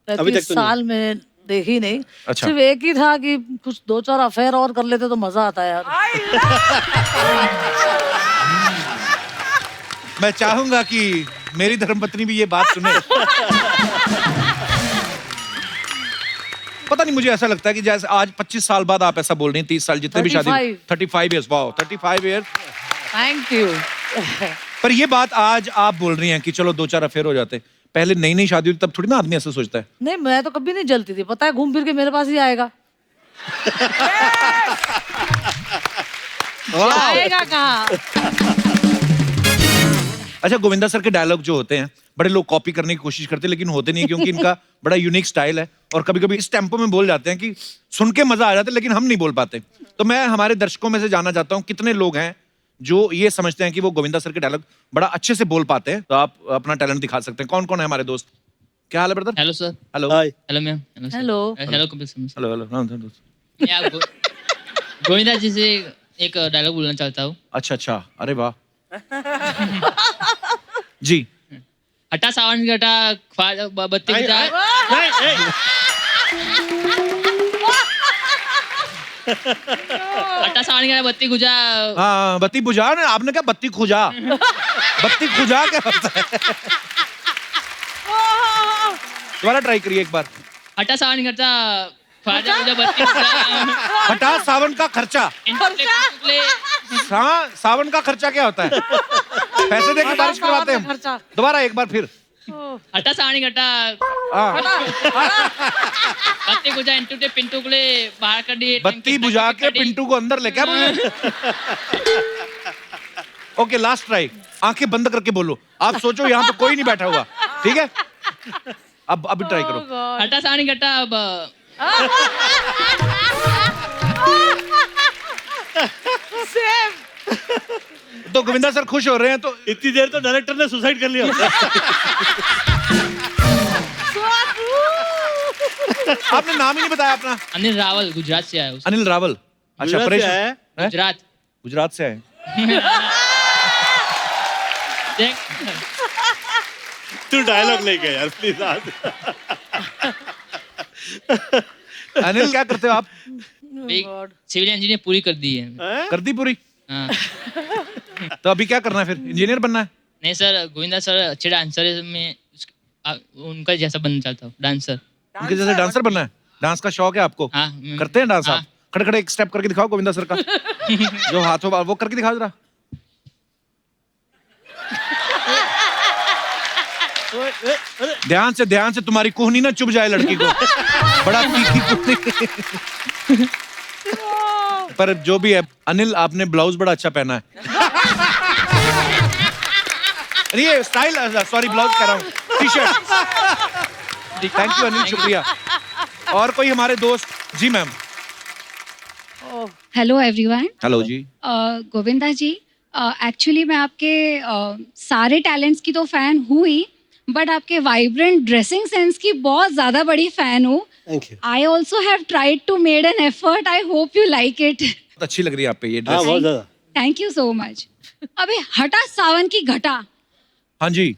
35 साल में देखी नहीं। अच्छा। सिर्फ एक ही था कि कुछ 2-4 अफेयर और कर लेते तो मजा आता है यार। मैं चाहूंगा कि मेरी धर्मपत्नी भी ये बात सुने। पता नहीं, मुझे ऐसा लगता है कि जैसे आज 25 साल बाद आप ऐसा बोल रही हैं, 30 साल जितने भी शादी 35 years. Wow 35 years. Thank you. पर ये बात आज आप बोल रही हैं कि चलो 2-4 अफेयर हो जाते, पहले नई नई शादी हुई तब थोड़ी ना आदमी ऐसा सोचता है। नहीं मैं तो कभी नहीं जलती थी, पता है घूम फिर के मेरे पास ही आएगा। आएगा कहाँ? अच्छा गोविंदा सर के डायलॉग जो होते हैं बड़े लोग कॉपी करने की कोशिश करते हैं लेकिन होते नहीं, क्योंकि इनका बड़ा यूनिक स्टाइल है और कभी कभी इस टेम्पो में बोल जाते हैं कि सुन के मजा आ जाता है लेकिन हम नहीं बोल पाते। तो मैं हमारे दर्शकों में से जानना चाहता हूँ कितने लोग हैं जो ये समझते हैं कि वो गोविंदा सर के डायलॉग बड़ा अच्छे से बोल पाते हैं। तो आप अपना टैलेंट दिखा सकते हैं। कौन कौन है हमारे दोस्त? क्या हाल है brother? Hello sir. Hello. Hello ma'am. Hello. Hello Kapil sir. Hello hello. मैं आपको गोविंदा जी से एक डायलॉग बोलना चाहता हूँ। अच्छा, अरे वाह। जी। हटा सावन घटा बत्ती बुझा। हटा सावन घटा बत्ती खुजा। हाँ बत्ती बुझा ना, आपने क्या बत्ती खुजा? बत्ती खुजा क्या होता है? दोबारा ट्राई करिए एक बार। हटा सावन घटा ख्वाजा बुझा बत्ती खुजा। हटा सावन का खर्चा। हाँ सावन का खर्चा क्या होता है? पैसे देके बारिश करवाते हैं हम। दोबारा एक बार फिर। हटा सावनी घटा बत्ती बुझा इंटू पिंटू को ले बाहर कर दिए। बत्ती बुझा के पिंटू को अंदर ले क्या बोले? Okay last try. आंखें बंद करके बोलो। आप सोचो यहाँ पे कोई नहीं बैठा हुआ, ठीक है? अब अभी ट्राई करो। हटा सावनी घटा तो गोविंदा सर खुश हो रहे हैं, तो इतनी देर तो डायरेक्टर ने सुसाइड कर लिया। आपने नाम ही नहीं बताया अपना। अनिल रावल गुजरात से आया। अनिल रावल। अच्छा परेश गुजरात से आए। तू डायलॉग नहीं गया यार प्लीज। अनिल क्या करते हो आप? सिविल इंजीनियर पूरी कर दी है। कर दी पूरी? हाँ। तो अभी क्या करना है फिर? इंजीनियर बनना है? नहीं सर, गोविंदा सर अच्छे डांसर है, मैं उनका जैसा बनना चाहता हूँ। डांसर उनके जैसे डांसर बनना है? डांस का शौक है आपको? हाँ। करते हैं डांस आप? खड़े खड़े एक स्टेप करके दिखाओ गोविंदा सर का। जो हाथों वो करके दिखाओ जरा। ध्यान से तुम्हारी कोहनी ना चुभ जाए लड़की को। बड़ा तीखी कोहनी। पर जो भी है अनिल, आपने ब्लाउज बड़ा अच्छा पहना है। ये स्टाइल, सॉरी ब्लाउज कह रहा हूँ, टी-शर्ट। थैंक यू अनिल, शुक्रिया। और कोई हमारे दोस्त? जी मैम। Hello everyone. हेलो जी। गोविंदा जी, एक्चुअली मैं आपके सारे टैलेंट्स की तो फैन हूँ ही, बट आपके वाइब्रेंट ड्रेसिंग सेंस की बहुत ज्यादा बड़ी फैन हूँ। I also have tried to made an effort. I hope you like it. अच्छी लग रही है आप पे ये ड्रेस। बहुत ज्यादा। Thank you so much. अबे हटा सावन की घटा। हाँ जी।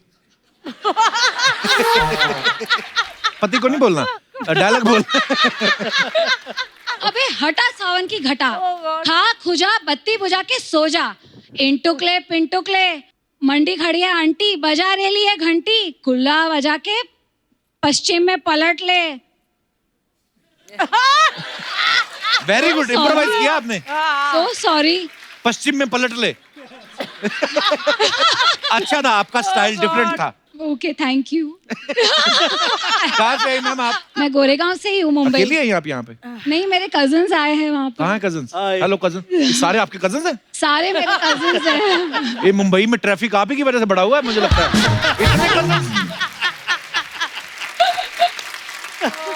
पति को नहीं बोलना, डायलॉग बोल। अबे हटा सावन की घटा, खा खुजा बत्ती बुझा के सो जा। इंटुकले पिंटुकले मंडी खड़ी है आंटी, बजा रेली है घंटी, कुल्ला बजा के पश्चिम में पलट ले। वेरी गुड, इम्प्रोवाइज किया आपने। So sorry. पश्चिम में पलट ले। अच्छा था, आपका स्टाइल डिफरेंट था। Okay, thank you. कहाँ से आई मैम आप? मैं गोरेगांव से ही हूँ, मुंबई। अकेली आई आप यहाँ पे? नहीं, मेरे कजन्स आए हैं वहाँ पे। कहाँ है कजन्स? हेलो कजन, सारे आपके कजन्स हैं? सारे मेरे कजन्स हैं। ये मुंबई में ट्रैफिक आप ही की वजह से बढ़ा हुआ है मुझे लगता है। इतने कजन्स।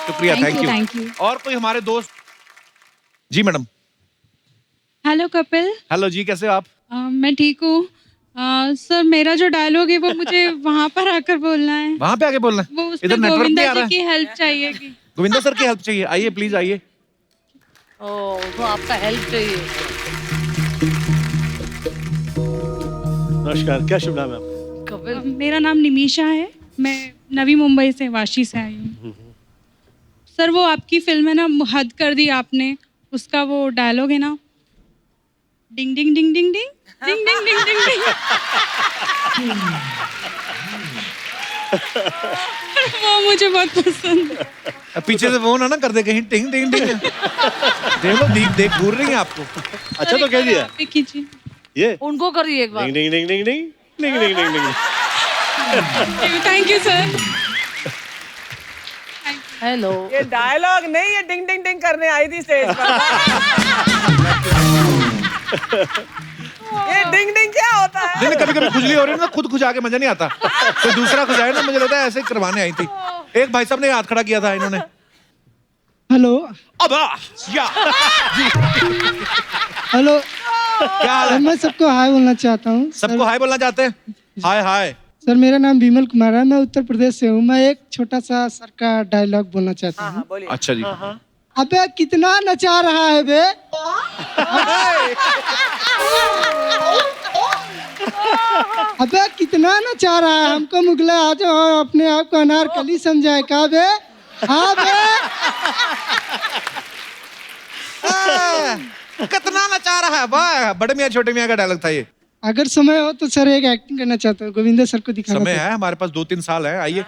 शुक्रिया, थैंक यू। और कोई हमारे दोस्त? जी मैडम। हेलो कपिल। हेलो जी, कैसे हो आप? मैं ठीक हूँ। सर, मेरा जो डायलॉग है वो मुझे वहाँ पर आकर बोलना है। वहाँ पे आके बोलना है? वो इधर नेटवर्क नहीं आ गोविंदा रहा जी की हेल्प चाहिए कि गोविंदा सर की हेल्प चाहिए। आइए प्लीज आइए। तो आपका हेल्प चाहिए। नमस्कार, क्या शुभ नाम है आपका? कपिल। मेरा नाम निमिषा है। मैं नवी मुंबई से, वाशी से आई हूँ। सर, वो आपकी फिल्म है ना, हद कर दी आपने, उसका वो डायलॉग है ना, डिंग ding ding ding ding ding ding ding ding डिंग। वो मुझे बहुत पसंद है। पीछे से फोन ना कर दे कहीं, टिंग टिंग टिंग। देखो देख घूर रही है आपको। अच्छा तो कह दिया कीजिए। ये उनको करिए एक बार। Ding ding ding ding ding ding ding ding ding. Thank you sir. Hello. ये डायलॉग नहीं, ये डिंग डिंग डिंग करने आई थी स्टेज पर। ये डिंग डिंग क्या होता है? नहीं, कभी कभी खुजली हो रही है ना, खुद खुजा के मजा नहीं आता, तो दूसरा खुजाए ना, मुझे लगता है ऐसे करवाने आई थी। एक भाई साहब ने हाथ खड़ा किया था इन्होंने। हेलो। अब या हेलो। क्या हाल है? मैं सबको हाय बोलना चाहता हूँ। सबको हाय बोलना चाहते हैं? हाय हाय। सर, मेरा नाम विमल कुमार है, मैं उत्तर प्रदेश से हूँ। मैं एक छोटा सा सर का डायलॉग बोलना चाहता हूँ। अच्छा जी। अबे कितना नचा रहा है बे? अबे कितना नचा रहा है? हमको मुगला आ जाओ, अपने आप को अनारकली समझाए का बे? हाँ बे। कितना नचा रहा है? वाह, बड़े मियाँ छोटे मियाँ का डायलॉग था ये। अगर समय हो तो सर एक एक्टिंग करना चाहता हूँ, गोविंदा सर को दिखाना। समय है हमारे पास, 2-3 साल है। आइए।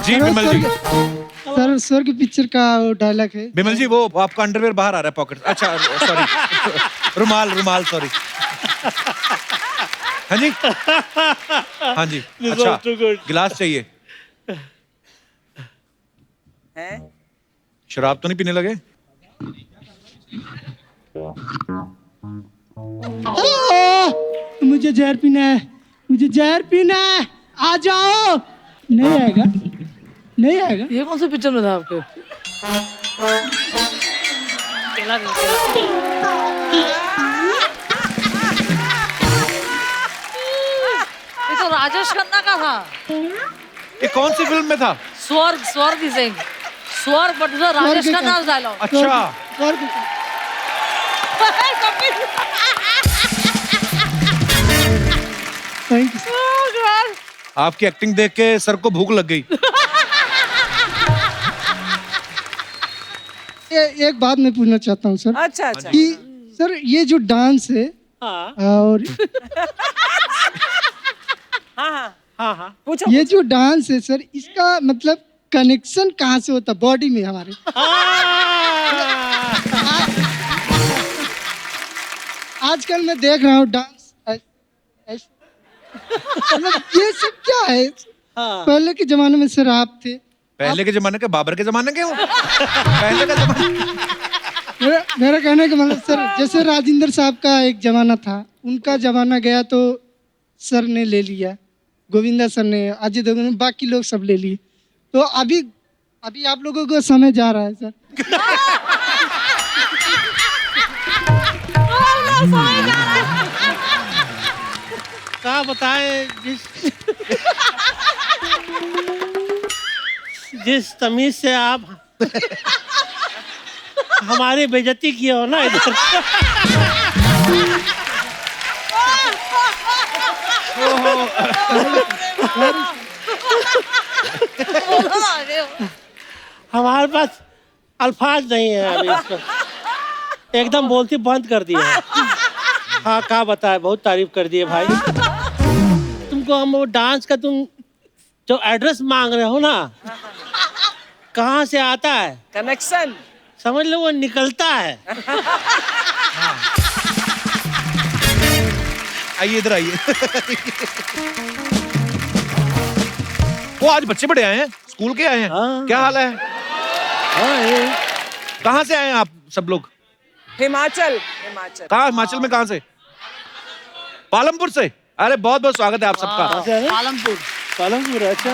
जी विमल जी। सर, स्वर्ग की पिक्चर का वो डायलॉग है। विमल जी, वो आपका अंडरवेयर बाहर आ रहा है पॉकेट। अच्छा सॉरी, रुमाल सॉरी। हाँ जी, हाँ जी। अच्छा, गिलास चाहिए। शराब तो नहीं पीने लगे? मुझे जहर पीना है, मुझे जहर पीना है, आ जाओ। नहीं आएगा, नहीं आएगा। ये कौन सी पिक्चर में था आपके? ये तो राजेश खन्ना का था। ये कौन सी फिल्म में था? स्वर्ग ही सिंह। स्वर्ग, बट राजेश खन्ना डायलॉग। अच्छा। Thank you. आपकी एक्टिंग देख के सर को भूख लग गई। एक बात मैं पूछना चाहता हूँ सर। अच्छा अच्छा। कि सर, ये जो डांस है और हाँ पूछो। ये जो डांस है सर, इसका मतलब कनेक्शन कहाँ से होता है बॉडी में हमारे? आजकल मैं देख रहा हूँ डांस, मतलब ये सब क्या है? पहले के जमाने में सर आप थे। पहले के जमाने के, बाबर के जमाने के हो? पहले का जमाना। मेरा कहने का मतलब सर, जैसे राजेंद्र साहब का एक जमाना था, उनका जमाना गया तो सर ने ले लिया, गोविंदा सर ने, अजय देवगन ने, बाकी लोग सब ले लिए। तो अभी आप लोगों को समय जा रहा है सर। क्या बताए, जिस तमीज से आप हमारी बेइज्जती किए हो ना इधर। हमारे पास अल्फाज नहीं है अभी इसको, एकदम बोलती बंद कर दिया है। हाँ, क्या बताए, बहुत तारीफ कर दिए भाई। तुमको हम वो डांस का तुम जो एड्रेस मांग रहे हो ना, कहाँ से आता है कनेक्शन, समझ लो वो निकलता है। आइए इधर आइए। वो आज बच्चे बड़े आए हैं, स्कूल के आए हैं। क्या हाल है? कहाँ से आए हैं आप सब लोग? हिमाचल। कहाँ? हिमाचल में कहाँ से? पालमपुर से। अरे बहुत बहुत स्वागत है आप सबका। पालमपुर, अच्छा।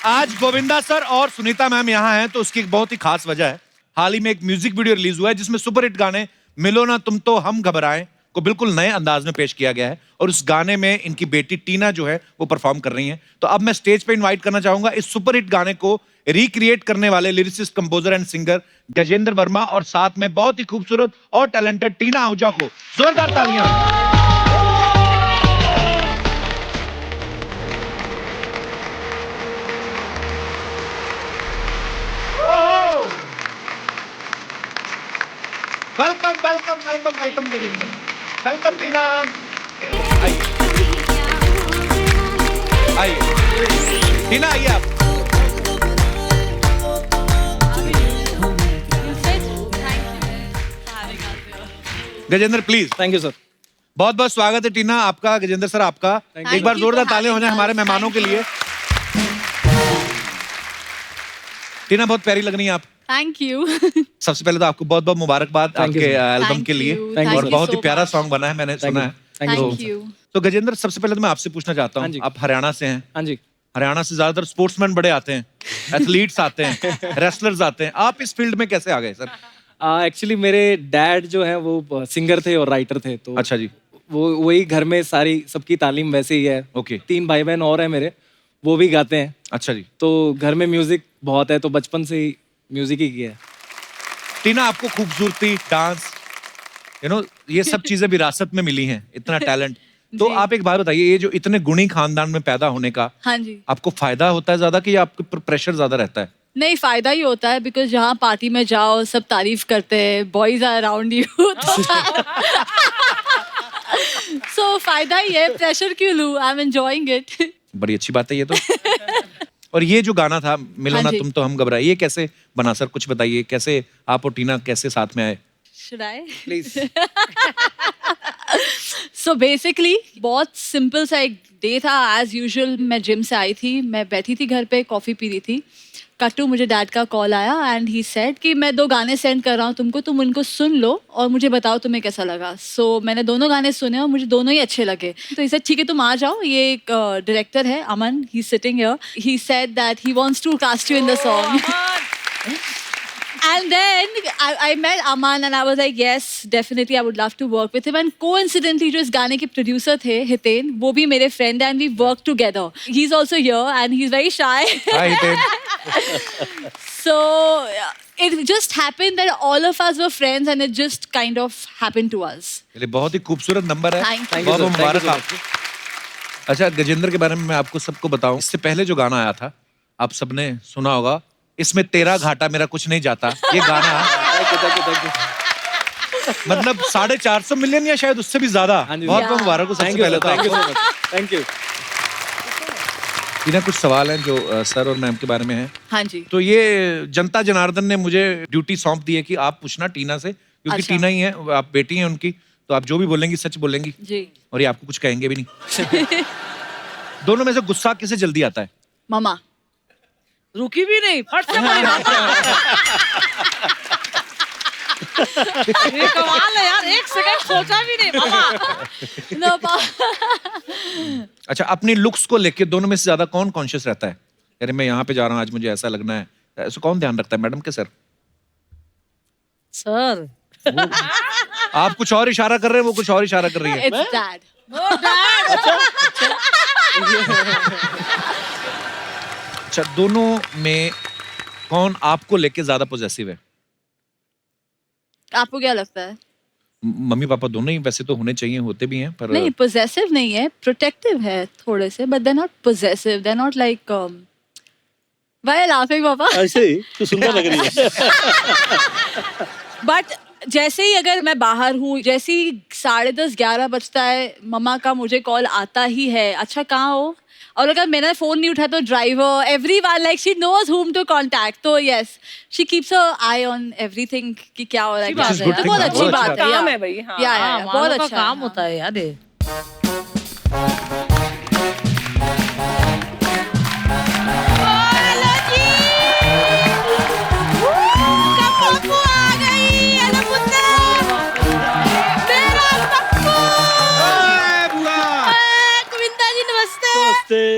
आज गोविंदा सर और सुनीता मैम यहाँ हैं, तो उसकी एक बहुत ही खास वजह है। हाल ही में एक म्यूजिक वीडियो रिलीज हुआ है जिसमें सुपरहिट गाने मिलो ना तुम तो हम घबराएं को बिल्कुल नए अंदाज में पेश किया गया है, और उस गाने में इनकी बेटी टीना जो है वो परफॉर्म कर रही हैं। तो अब मैं स्टेज पे इनवाइट करना चाहूंगा इस सुपरहिट गाने को रिक्रिएट करने वाले lyricist, composer and singer Gajendra Verma और साथ में बहुत ही खूबसूरत और टैलेंटेड टीना आहूजा को। जोरदार तालियां। Welcome welcome welcome welcome welcome Tina. आइए टीना, आइए आप। Gajendra please. Thank you sir. बहुत बहुत स्वागत है टीना आपका, गजेंद्र सर आपका। एक बार जोरदार तालियां हो जाए हमारे मेहमानों के लिए। टीना बहुत प्यारी लग रही है आप। Thank you. सबसे पहले तो आपको बहुत बहुत मुबारकबाद आपके एल्बम के लिए, और बहुत ही प्यारा सॉन्ग बना है, मैंने सुना है। तो गजेंद्र, सबसे पहले तो मैं आपसे पूछना चाहता हूँ, आप हरियाणा से हैं। हाँ जी। हरियाणा से ज्यादातर स्पोर्ट्समैन बड़े आते हैं, एथलीट्स आते हैं, रेसलर्स आते हैं। आप इस फील्ड में कैसे आ गए सर? एक्चुअली मेरे डैड जो है वो सिंगर थे और राइटर थे, तो अच्छा जी, वो वही घर में सारी सबकी तालीम वैसे ही है। ओके। 3 भाई बहन और हैं मेरे, वो भी गाते हैं। अच्छा जी। तो घर में म्यूजिक बहुत है, तो बचपन से ही म्यूजिक ही किया है। टीना, आपको खूबसूरती, डांस, ये सब चीजें विरासत में मिली हैं, इतना टैलेंट। तो आप एक बात बताइए, ये जो इतने गुणी खानदान में पैदा होने का, हाँ जी, आपको फायदा होता है ज्यादा कि आपके ऊपर प्रेशर ज्यादा रहता है? नहीं, फायदा ही होता है, बिकॉज जहाँ पार्टी में जाओ सब तारीफ करते हैं, बॉयज आर अराउंड यू, सो फायदा ही है। प्रेशर क्यों लूं? I am enjoying it. बड़ी अच्छी बात है ये तो। और ये जो गाना था मिलो ना तुम तो हम घबराए, ये कैसे बना सर? कुछ बताइए, कैसे आप और टीना कैसे साथ में आए? Should I? Please. So basically बहुत सिंपल सा एक डे था। एज यूजुअल मैं जिम से आई थी, मैं बैठी थी घर पे, कॉफी पी रही थी। कट्टू, मुझे डैड का कॉल आया एंड ही सेड कि मैं 2 गाने सेंड कर रहा हूँ तुमको, तुम उनको सुन लो और मुझे बताओ तुम्हें कैसा लगा। सो मैंने दोनों गाने सुने और मुझे दोनों ही अच्छे लगे। तो he said ठीक है तुम आ जाओ, ये एक डायरेक्टर है Aman, he sitting here, he said that he wants to cast you in the song. And then I met Aman and I was like, yes, definitely I would love to work with him. And coincidentally, जो इस गाने के producer थे, हितेन, वो भी मेरे friend and we work together. He's also here and he's very shy. Hi, Hiteen. So it just happened that all of us were friends and it just kind of happened to us. ये बहुत ही खूबसूरत नंबर है। Thank you. बहुत मुबारक आपको। अच्छा, गजेंद्र के बारे में मैं आपको सबको बताऊं, इससे पहले जो गाना आया था आप सबने सुना होगा, इसमें तेरा घाटा मेरा कुछ नहीं जाता। ये गाना मतलब 450 मिलियन या शायद उससे भी ज्यादा। बहुत बहुत मुबारक हो सबसे पहले तो। Thank you. टीना, कुछ सवाल हैं जो सर और मैम के बारे में हैं। हाँ जी। तो ये जनता जनार्दन ने मुझे ड्यूटी सौंप दी है कि आप पूछना टीना से, क्योंकि अच्छा। टीना ही है, आप बेटी हैं उनकी, तो आप जो भी बोलेंगी सच बोलेंगी जी। और ये आपको कुछ कहेंगे भी नहीं। दोनों में से गुस्सा किसे जल्दी आता है? मामा। रुकी भी नहीं, फट से बोली मामा। ये कमाल है यार, 1 सेकंड सोचा भी नहीं मामा। अच्छा, अपनी लुक्स को लेके दोनों में से ज्यादा कौन कॉन्शियस रहता है? अरे मैं यहाँ पे जा रहा हूँ, आज मुझे ऐसा लगना है, ऐसा कौन ध्यान रखता है, मैडम के सर? सर आप कुछ और इशारा कर रहे हैं, वो कुछ और इशारा कर रही है। It's dad. अच्छा, दोनों में कौन आपको लेके ज्यादा पोजेसिव है? आपको क्या लगता है? मम्मी पापा दोनों ही वैसे तो होने चाहिए, होते भी हैं, पर नहीं, पोजेसिव नहीं है, प्रोटेक्टिव है थोड़े से, but they not possessive, they not like why laughing पापा? ऐसे ही तो सुंदर लग रही है। बट जैसे ही अगर मैं बाहर हूँ, जैसे ही 10:30 11 बजता है, मम्मा का मुझे कॉल आता ही है, अच्छा कहाँ हो? और अगर मैंने फोन नहीं उठाया तो driver, everyone, like she knows whom to contact. तो yes, she keeps a eye on everything कि क्या हो रहा है, क्या हो रहा है। तो बहुत अच्छी बात है, काम है भाई। हाँ, या बहुत माँ का अच्छा काम होता है यार ये।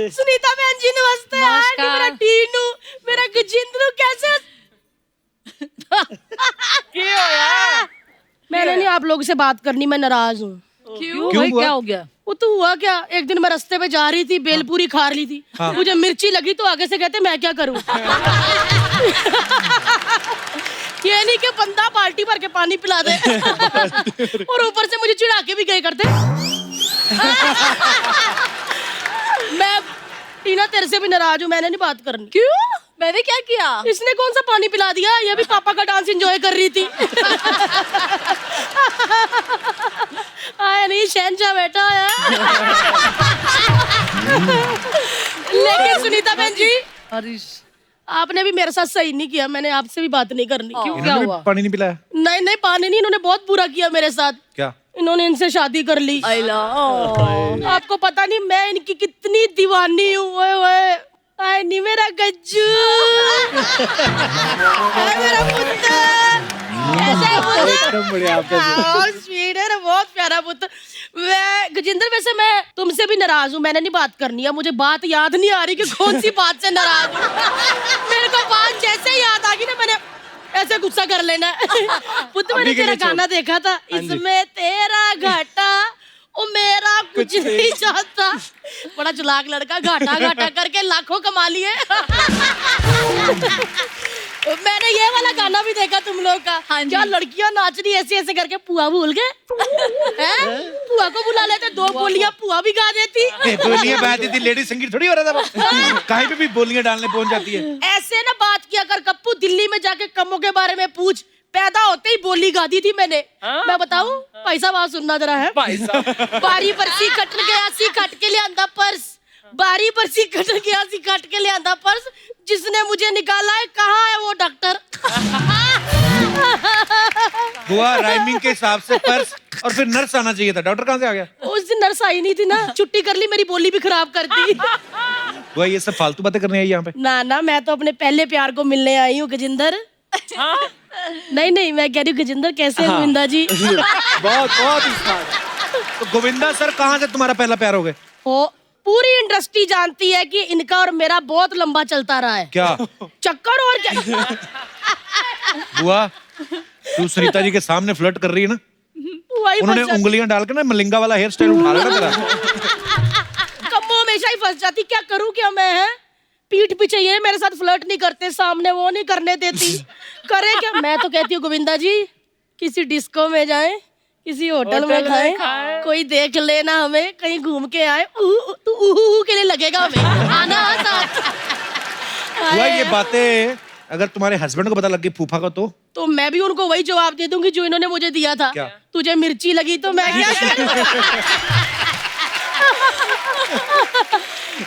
सुनीता बहन जी नमस्ते। नमस्कार। मेरा टीनू, मेरा गजेंद्र कैसे? मैंने नहीं आप लोगों से बात करनी, मैं नाराज हूँ। क्यों भाई, क्या हो गया? वो तो हुआ क्या, एक दिन मैं रास्ते पे जा रही थी, बेलपूरी खा रही थी, मुझे मिर्ची लगी तो आगे से कहते मैं क्या करूँ। ये नहीं कि बंदा बाल्टी भर के पानी पिला दे और ऊपर से मुझे चिढ़ा के भी गए करते। मैं टीना तेरे से भी नाराज हूँ, मैंने नहीं बात करनी। क्यों? मैंने क्या किया? इसने कौन सा पानी पिला दिया? ये भी पापा का डांस एंजॉय कर रही थी। आया नहीं, शहनशाह बैठा है। लेकिन सुनीता बहन जी, आपने भी मेरे साथ सही नहीं किया, मैंने आपसे भी बात नहीं करनी। क्यों, क्या हुआ? पानी नहीं पिलाया? नहीं नहीं, पानी नहीं, इन्होंने बहुत बुरा किया मेरे साथ। क्या? इन्होंने इनसे शादी कर ली। आपको पता नहीं मैं इनकी कितनी दीवानी हूँ। आए नहीं मेरा गज्जू, मेरा पुत्र, एकदम बढ़िया आपका। स्वीट है, बहुत प्यारा पुत्र। गजेंद्र, वैसे मैं तुमसे भी नाराज हूँ, मैंने नहीं बात करनी है। मुझे बात याद नहीं आ रही कि कौन सी बात से नाराज हूँ। मेरे को बात जैसे याद आ गई ना, मैंने ऐसे गुस्सा कर लेना। पुत्र, मैंने तेरा गाना देखा था, इसमें तेरा घाटा ओ मेरा कुछ नहीं चाहता। बड़ा चलाक लड़का, घाटा घाटा करके लाखों कमा लिए। मैंने ये वाला गाना भी देखा तुम लोग का। क्या लड़कियां नाच रही ऐसे ऐसे करके, पुआ भूल गए? पुआ को बुला लेते, 2 बोलियां पुआ भी गा देती। बोलियां गाती थी, लेडी संगीत थोड़ी हो रहा था। कहीं पे भी बोलियां डालने पहुंच जाती है। ऐसे ना बात किया कर कप्पू, दिल्ली में जाके कमों के बारे में पूछ। पैदा होते ही बोली गा दी थी मैंने। मैं बताऊं? पैसा बात सुनना जरा है। बारी बरसी कट गया सी कट के ले आंदा पर्स, बारी बरसी कट गया सी कट के ले आंदा पर्स, जिसने मुझे निकाला है कहाँ है वो डॉक्टर? हुआ राइमिंग के हिसाब से पर्स, और फिर नर्स आना चाहिए था, डॉक्टर कहाँ से आ गया? उस दिन नर्स आई नहीं थी ना, छुट्टी कर ली, मेरी बोली भी खराब कर दी। हुआ ये सब फालतू बातें करने आई यहाँ पे? ना ना, मैं तो अपने पहले प्यार को मिलने आई हूँ गजेंद्र। नहीं नहीं, मैं कह रही हूँ गजेंद्र कैसे हैं गोविंदा जी? बहुत स्मार्ट। तो गोविंदा सर कहाँ से तुम्हारा पहला प्यार हो गया? पूरी इंडस्ट्री जानती है कि इनका और मेरा बहुत लंबा चलता रहा है। क्या चक्कर? और क्या बुआ, तू सुनीता जी के सामने फ्लर्ट कर रही है ना? उन्होंने उंगलियां डाल के ना मलिंगा वाला हेयर स्टाइल उठा लेना तेरा। कम्मो हमेशा ही फंस जाती, क्या करूं क्या मैं? है पीठ पीछे ये मेरे साथ फ्लर्ट नहीं करते, सामने वो नहीं करने देती, करे क्या? मैं तो कहती हूँ गोविंदा जी, किसी डिस्को में जाएं, किसी होटल में खाएं, कोई देख लेना हमें, कहीं घूम के आए, तो उहू के लिए लगेगा हमें आना साथ। हुआ ये बातें अगर तुम्हारे हस्बैंड को पता लग गई, फूफा को, तो मैं भी उनको वही जवाब दे दूंगी जो इन्होंने मुझे दिया था। क्या? तुझे मिर्ची लगी तो मैं क्या करूं?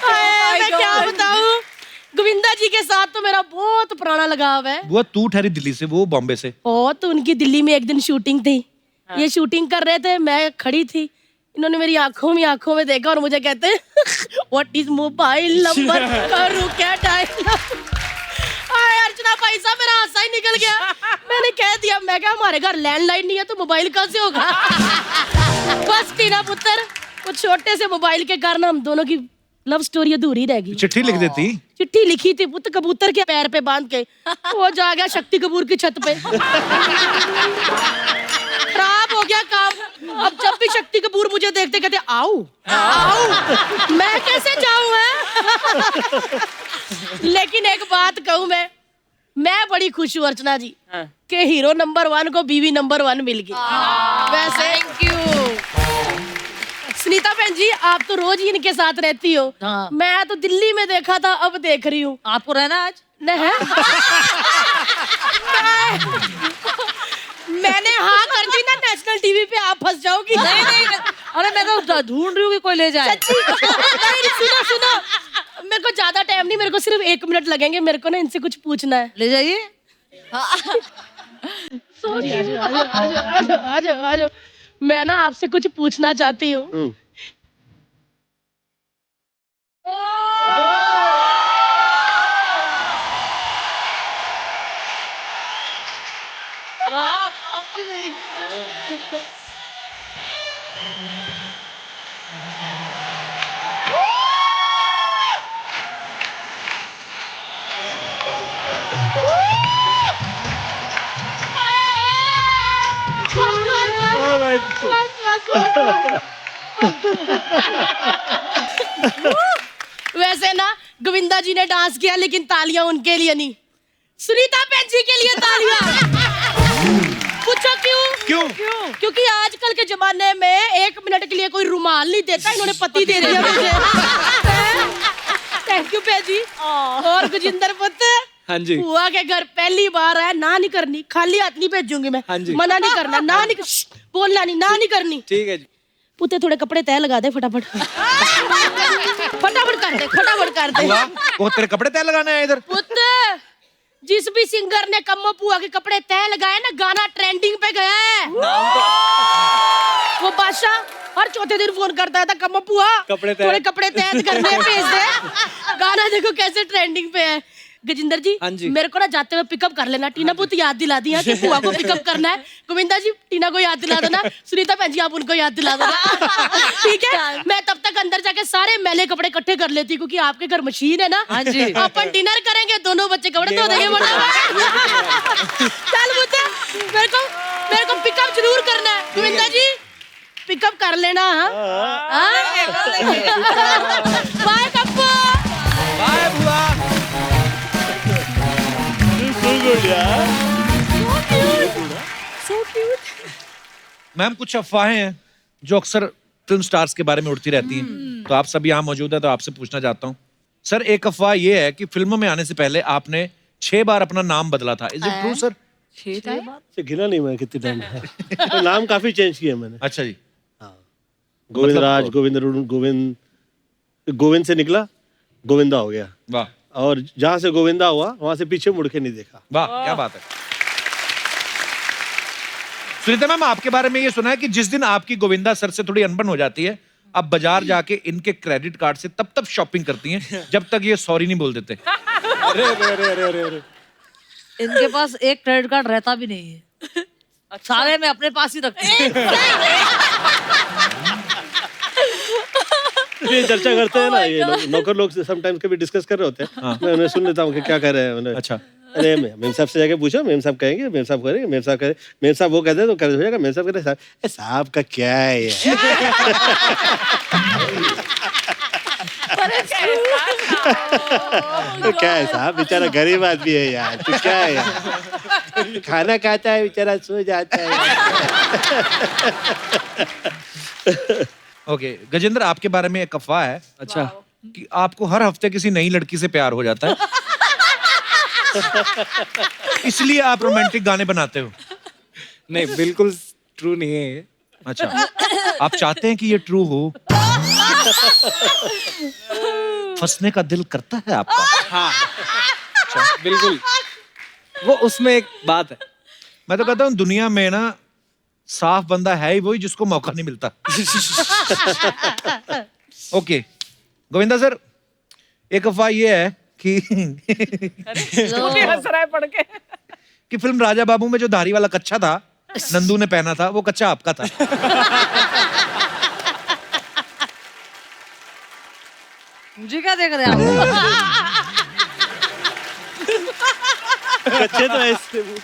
मैं क्या बताऊं? गोविंदा जी के साथ तो मेरा बहुत पुराना लगाव है। बुआ तू ठहरी दिल्ली से, वो बॉम्बे से। तो उनकी दिल्ली में एक दिन शूटिंग थी। ये शूटिंग कर रहे थे, मैं खड़ी थी, इन्होंने मेरी आंखों में देखा और मुझे कहते व्हाट इज मोबाइल नंबर, करूं क्या डायल? अर्चना भाई साहब, मेरा हासा ही निकल गया। मैंने कह दिया, मैं क्या हमारे घर लैंडलाइन नहीं है तो मोबाइल कहाँ से होगा? बस टीना पुत्र, कुछ छोटे से मोबाइल के कारण हम दोनों की लव स्टोरी अधूरी रह गई। चिट्ठी लिख देती। चिट्ठी लिखी थी पुत्र, कबूतर के पैर पे बांध के, वो जा गया शक्ति कपूर की छत पे। खराब हो गया काम। अब जब भी शक्ति कपूर मुझे देखते कहते आओ आओ, मैं कैसे जाऊं? है लेकिन एक बात कहूं, मैं बड़ी खुश हूँ अर्चना जी के हीरो नंबर 1 को बीवी नंबर 1 मिल गई। वैसे थैंक यू सुनीता बहन जी, आप तो रोज ही इनके साथ रहती हो। मैं तो दिल्ली में देखा था, अब देख रही हूँ। आपको रहना आज नहीं? मैंने हाँ कर दी ना नेशनल टीवी पे आप फंस जाओगी। नहीं नहीं अरे मैं तो ढूंढ रही हूँ कि कोई ले जाए। नहीं, सुनो सुनो, मेरे को ज्यादा टाइम नहीं, मेरे को सिर्फ 1 मिनट लगेंगे, मेरे को ना इनसे कुछ पूछना है। ले जाइए। आ जाओ। मैं ना आपसे कुछ पूछना चाहती हूँ। वैसे ना गोविंदा जी ने डांस किया, लेकिन तालियां उनके लिए नहीं, सुनीता बहन जी के लिए तालियां। पूछो क्यों? क्योंकि आजकल के जमाने में 1 मिनट के लिए कोई रुमाल नहीं देता, इन्होंने पति दे दिया मुझे। थैंक यू बहन जी। और गजिंदर पुत्र, हाँ जी। बुआ के घर पहली बार आया, ना नहीं करनी, खाली हाथ नहीं भेजूंगी मैं। हाँ जी। मना नहीं करना, ना नहीं बोलना नहीं, ना नहीं करनी। ठीक है जी। पुते थोड़े कपड़े तय लगा दे फटाफट। फटाफट कर दे। वो तेरे कपड़े तय लगाने आए इधर? पुत, जिस भी सिंगर ने कम्मो पुआ के कपड़े तय लगाए ना, गाना ट्रेंडिंग पे गया है। वो बादशाह हर चौथे दिन फोन करता था, कम्मो पुआ थोड़े कपड़े तय करने भेज दे। गाना देखो कैसे ट्रेंडिंग पे है। गजिंदर जी, हाँ जी। मेरे को ना जाते हुए पिकअप कर लेना। टीना पुत याद दिला दिया कि पुआ को पिकअप करना है। गोविंदा जी टीना को याद दिला देना। सुनीता बहन जी आप उनको याद दिला देना। ठीक है, मैं तब तक अंदर जाके सारे मैले कपड़े इकट्ठे कर लेती, क्योंकि आपके घर मशीन है ना। हाँ जी। अपन डिनर करेंगे, दोनों बच्चे कपड़े धो देंगे। चल पुत, मेरे को पिकअप जरूर करना है। गोविंदा जी पिकअप कर लेना। बाय कप्पू। बाय बुआ। मैम, कुछ अफवाहें हैं जो अक्सर फिल्म स्टार्स के बारे में उड़ती रहती हैं, तो आप सब यहाँ मौजूद हैं, तो आपसे पूछना चाहता हूँ। सर, एक अफवाह ये है कि फिल्मों में आने से पहले आपने 6 बार अपना नाम बदला था। Is it true sir? 6 से गिना नहीं मैं कितने टाइम। तो नाम काफी चेंज किया मैंने। अच्छा जी। गोविंद राज, गोविंद अरुण, गोविंद से निकला गोविंदा हो गया। वाह। और जहां से गोविंदा हुआ वहां से पीछे मुड़ के नहीं देखा। वाह, क्या बात है। सुनीता मैम, आपके बारे में ये सुना है कि जिस दिन आपकी गोविंदा सर से थोड़ी अनबन हो जाती है, आप बाजार जाके इनके क्रेडिट कार्ड से तब शॉपिंग करती हैं जब तक ये सॉरी नहीं बोल देते। अरे। इनके पास एक क्रेडिट कार्ड रहता भी नहीं है। सारे मैं अपने पास ही रखती हूँ। ये चर्चा करते हैं ना, ये नौकर लोग समटाइम्स कभी डिस्कस कर रहे होते हैं। मैं उन्हें सुन लेता हूँ कि क्या कर रहे हैं उन्हें। अच्छा। अरे मेम साहब से जाके पूछो, मेम साहब कहेंगे, मेम साहब करेंगे, मेम साहब करेंगे, मेम साहब वो कहते हैं तो कर हो जाएगा। मेम साहब कहते हैं साहब का क्या है ये? तो क्या है साहब, बेचारा गरीब आदमी है यार, तो क्या है यार, खाना खाता है बेचारा, सो जाता है। ओके गजेंद्र, आपके बारे में एक अफवाह है अच्छा कि आपको हर हफ्ते किसी नई लड़की से प्यार हो जाता है, इसलिए आप रोमांटिक गाने बनाते हो। नहीं, बिल्कुल ट्रू नहीं है ये। अच्छा, आप चाहते हैं कि ये ट्रू हो? फंसने का दिल करता है आपका? हाँ बिल्कुल। वो उसमें एक बात है, मैं तो कहता हूँ दुनिया में ना साफ बंदा है ही वही जिसको मौका नहीं मिलता। ओके गोविंदा सर, एक अफवाह ये है कि हंस रहा है पढ़ के कि फिल्म राजा बाबू में जो धारी वाला कच्चा था नंदू ने पहना था, वो कच्चा आपका था। मुझे क्या देख रहे हैं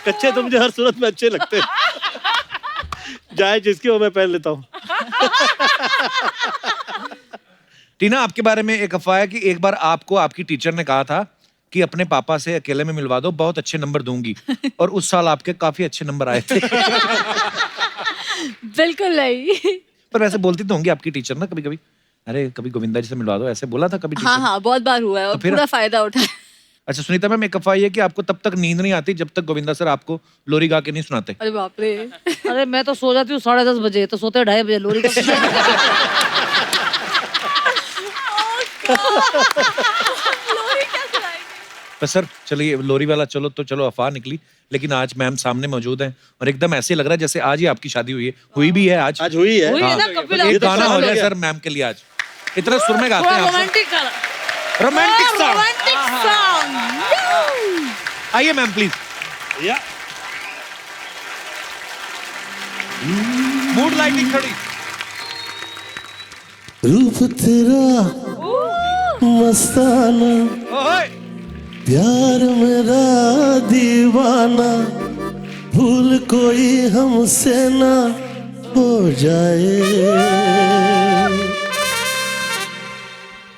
कच्चे तो मुझे हर सूरत में अच्छे लगते हैं, जाए जिसकी वो मैं पहन लेता हूँ। टीना, आपके बारे में एक अफवाह है कि एक बार आपको आपकी टीचर ने कहा था कि अपने पापा से अकेले में मिलवा दो, बहुत अच्छे नंबर दूंगी, और उस साल आपके काफी अच्छे नंबर आए थे। बिल्कुल नहीं। पर वैसे बोलती तो होंगी आपकी टीचर ना कभी कभी, अरे कभी गोविंदा जी से मिलवा दो, ऐसे बोला था कभी टीचर? हाँ हाँ, बहुत बार हुआ है और तो फिर पूरा फायदा उठाया। अच्छा सुनीता मैम, एक अफवाह ये है कि आपको तब तक नींद नहीं आती जब तक गोविंदा सर आपको लोरी गा के नहीं सुनाते। अरे बाप रे। अरे मैं तो सो जाती हूँ 10:30 बजे, तो सोते 2:30 बजे लोरी तो सर चलिए लोरी वाला चलो तो चलो अफवाह निकली, लेकिन आज मैम सामने मौजूद हैं और एकदम ऐसे लग रहा है जैसे आज ही आपकी शादी हुई है। हुई भी है आज। आज हुई है। हुई है हाँ। ना, कपिल एक आपको गाना हो पसंद जाए है। सर मैम के लिए आज। इतना सुर में गाते हैं आप। रोमांटिक गाना। Romantic song. Romantic song. आइए मैम प्लीज। या मूड लाइटिंग थोड़ी। रूप तेरा मस्ताना, प्यार मेरा दीवाना, भूल कोई हमसे ना हो जाए।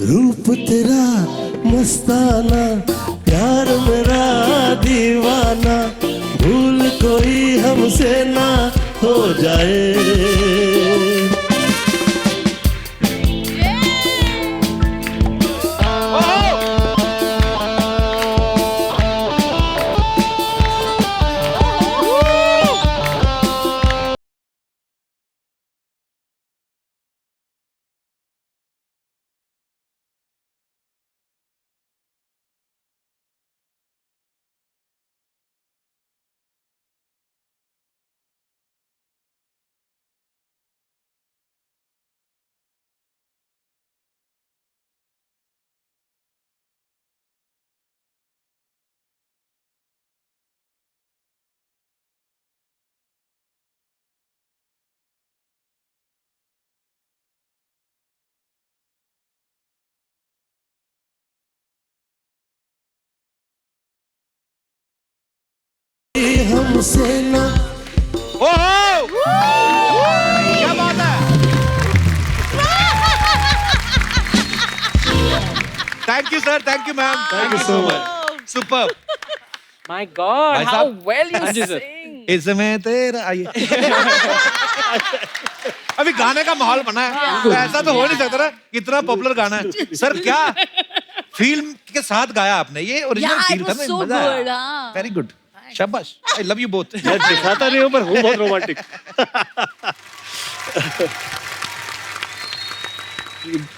रूप तेरा मस्ताना, प्यार मेरा दीवाना, भूल कोई हमसे ना हो जाए। हमसे ना। क्या बात है। Thank you sir, thank you ma'am, thank you so much. Super. My God, भाई how साहब। well you हाँ जी सर। sing. इसमें तेरा आइए। अभी गाने का माहौल बना है, तो ऐसा तो हो नहीं सकता ना, इतना पॉपुलर गाना है। सर क्या फिल्म के साथ गाया आपने, ये ओरिजिनल Yeah, फील it था was ना, so मजा good, आया। हाँ। वेरी गुड, शाबाश, आई लव यू बोथ। मैं दिखाता नहीं हूँ पर हूँ बहुत रोमांटिक।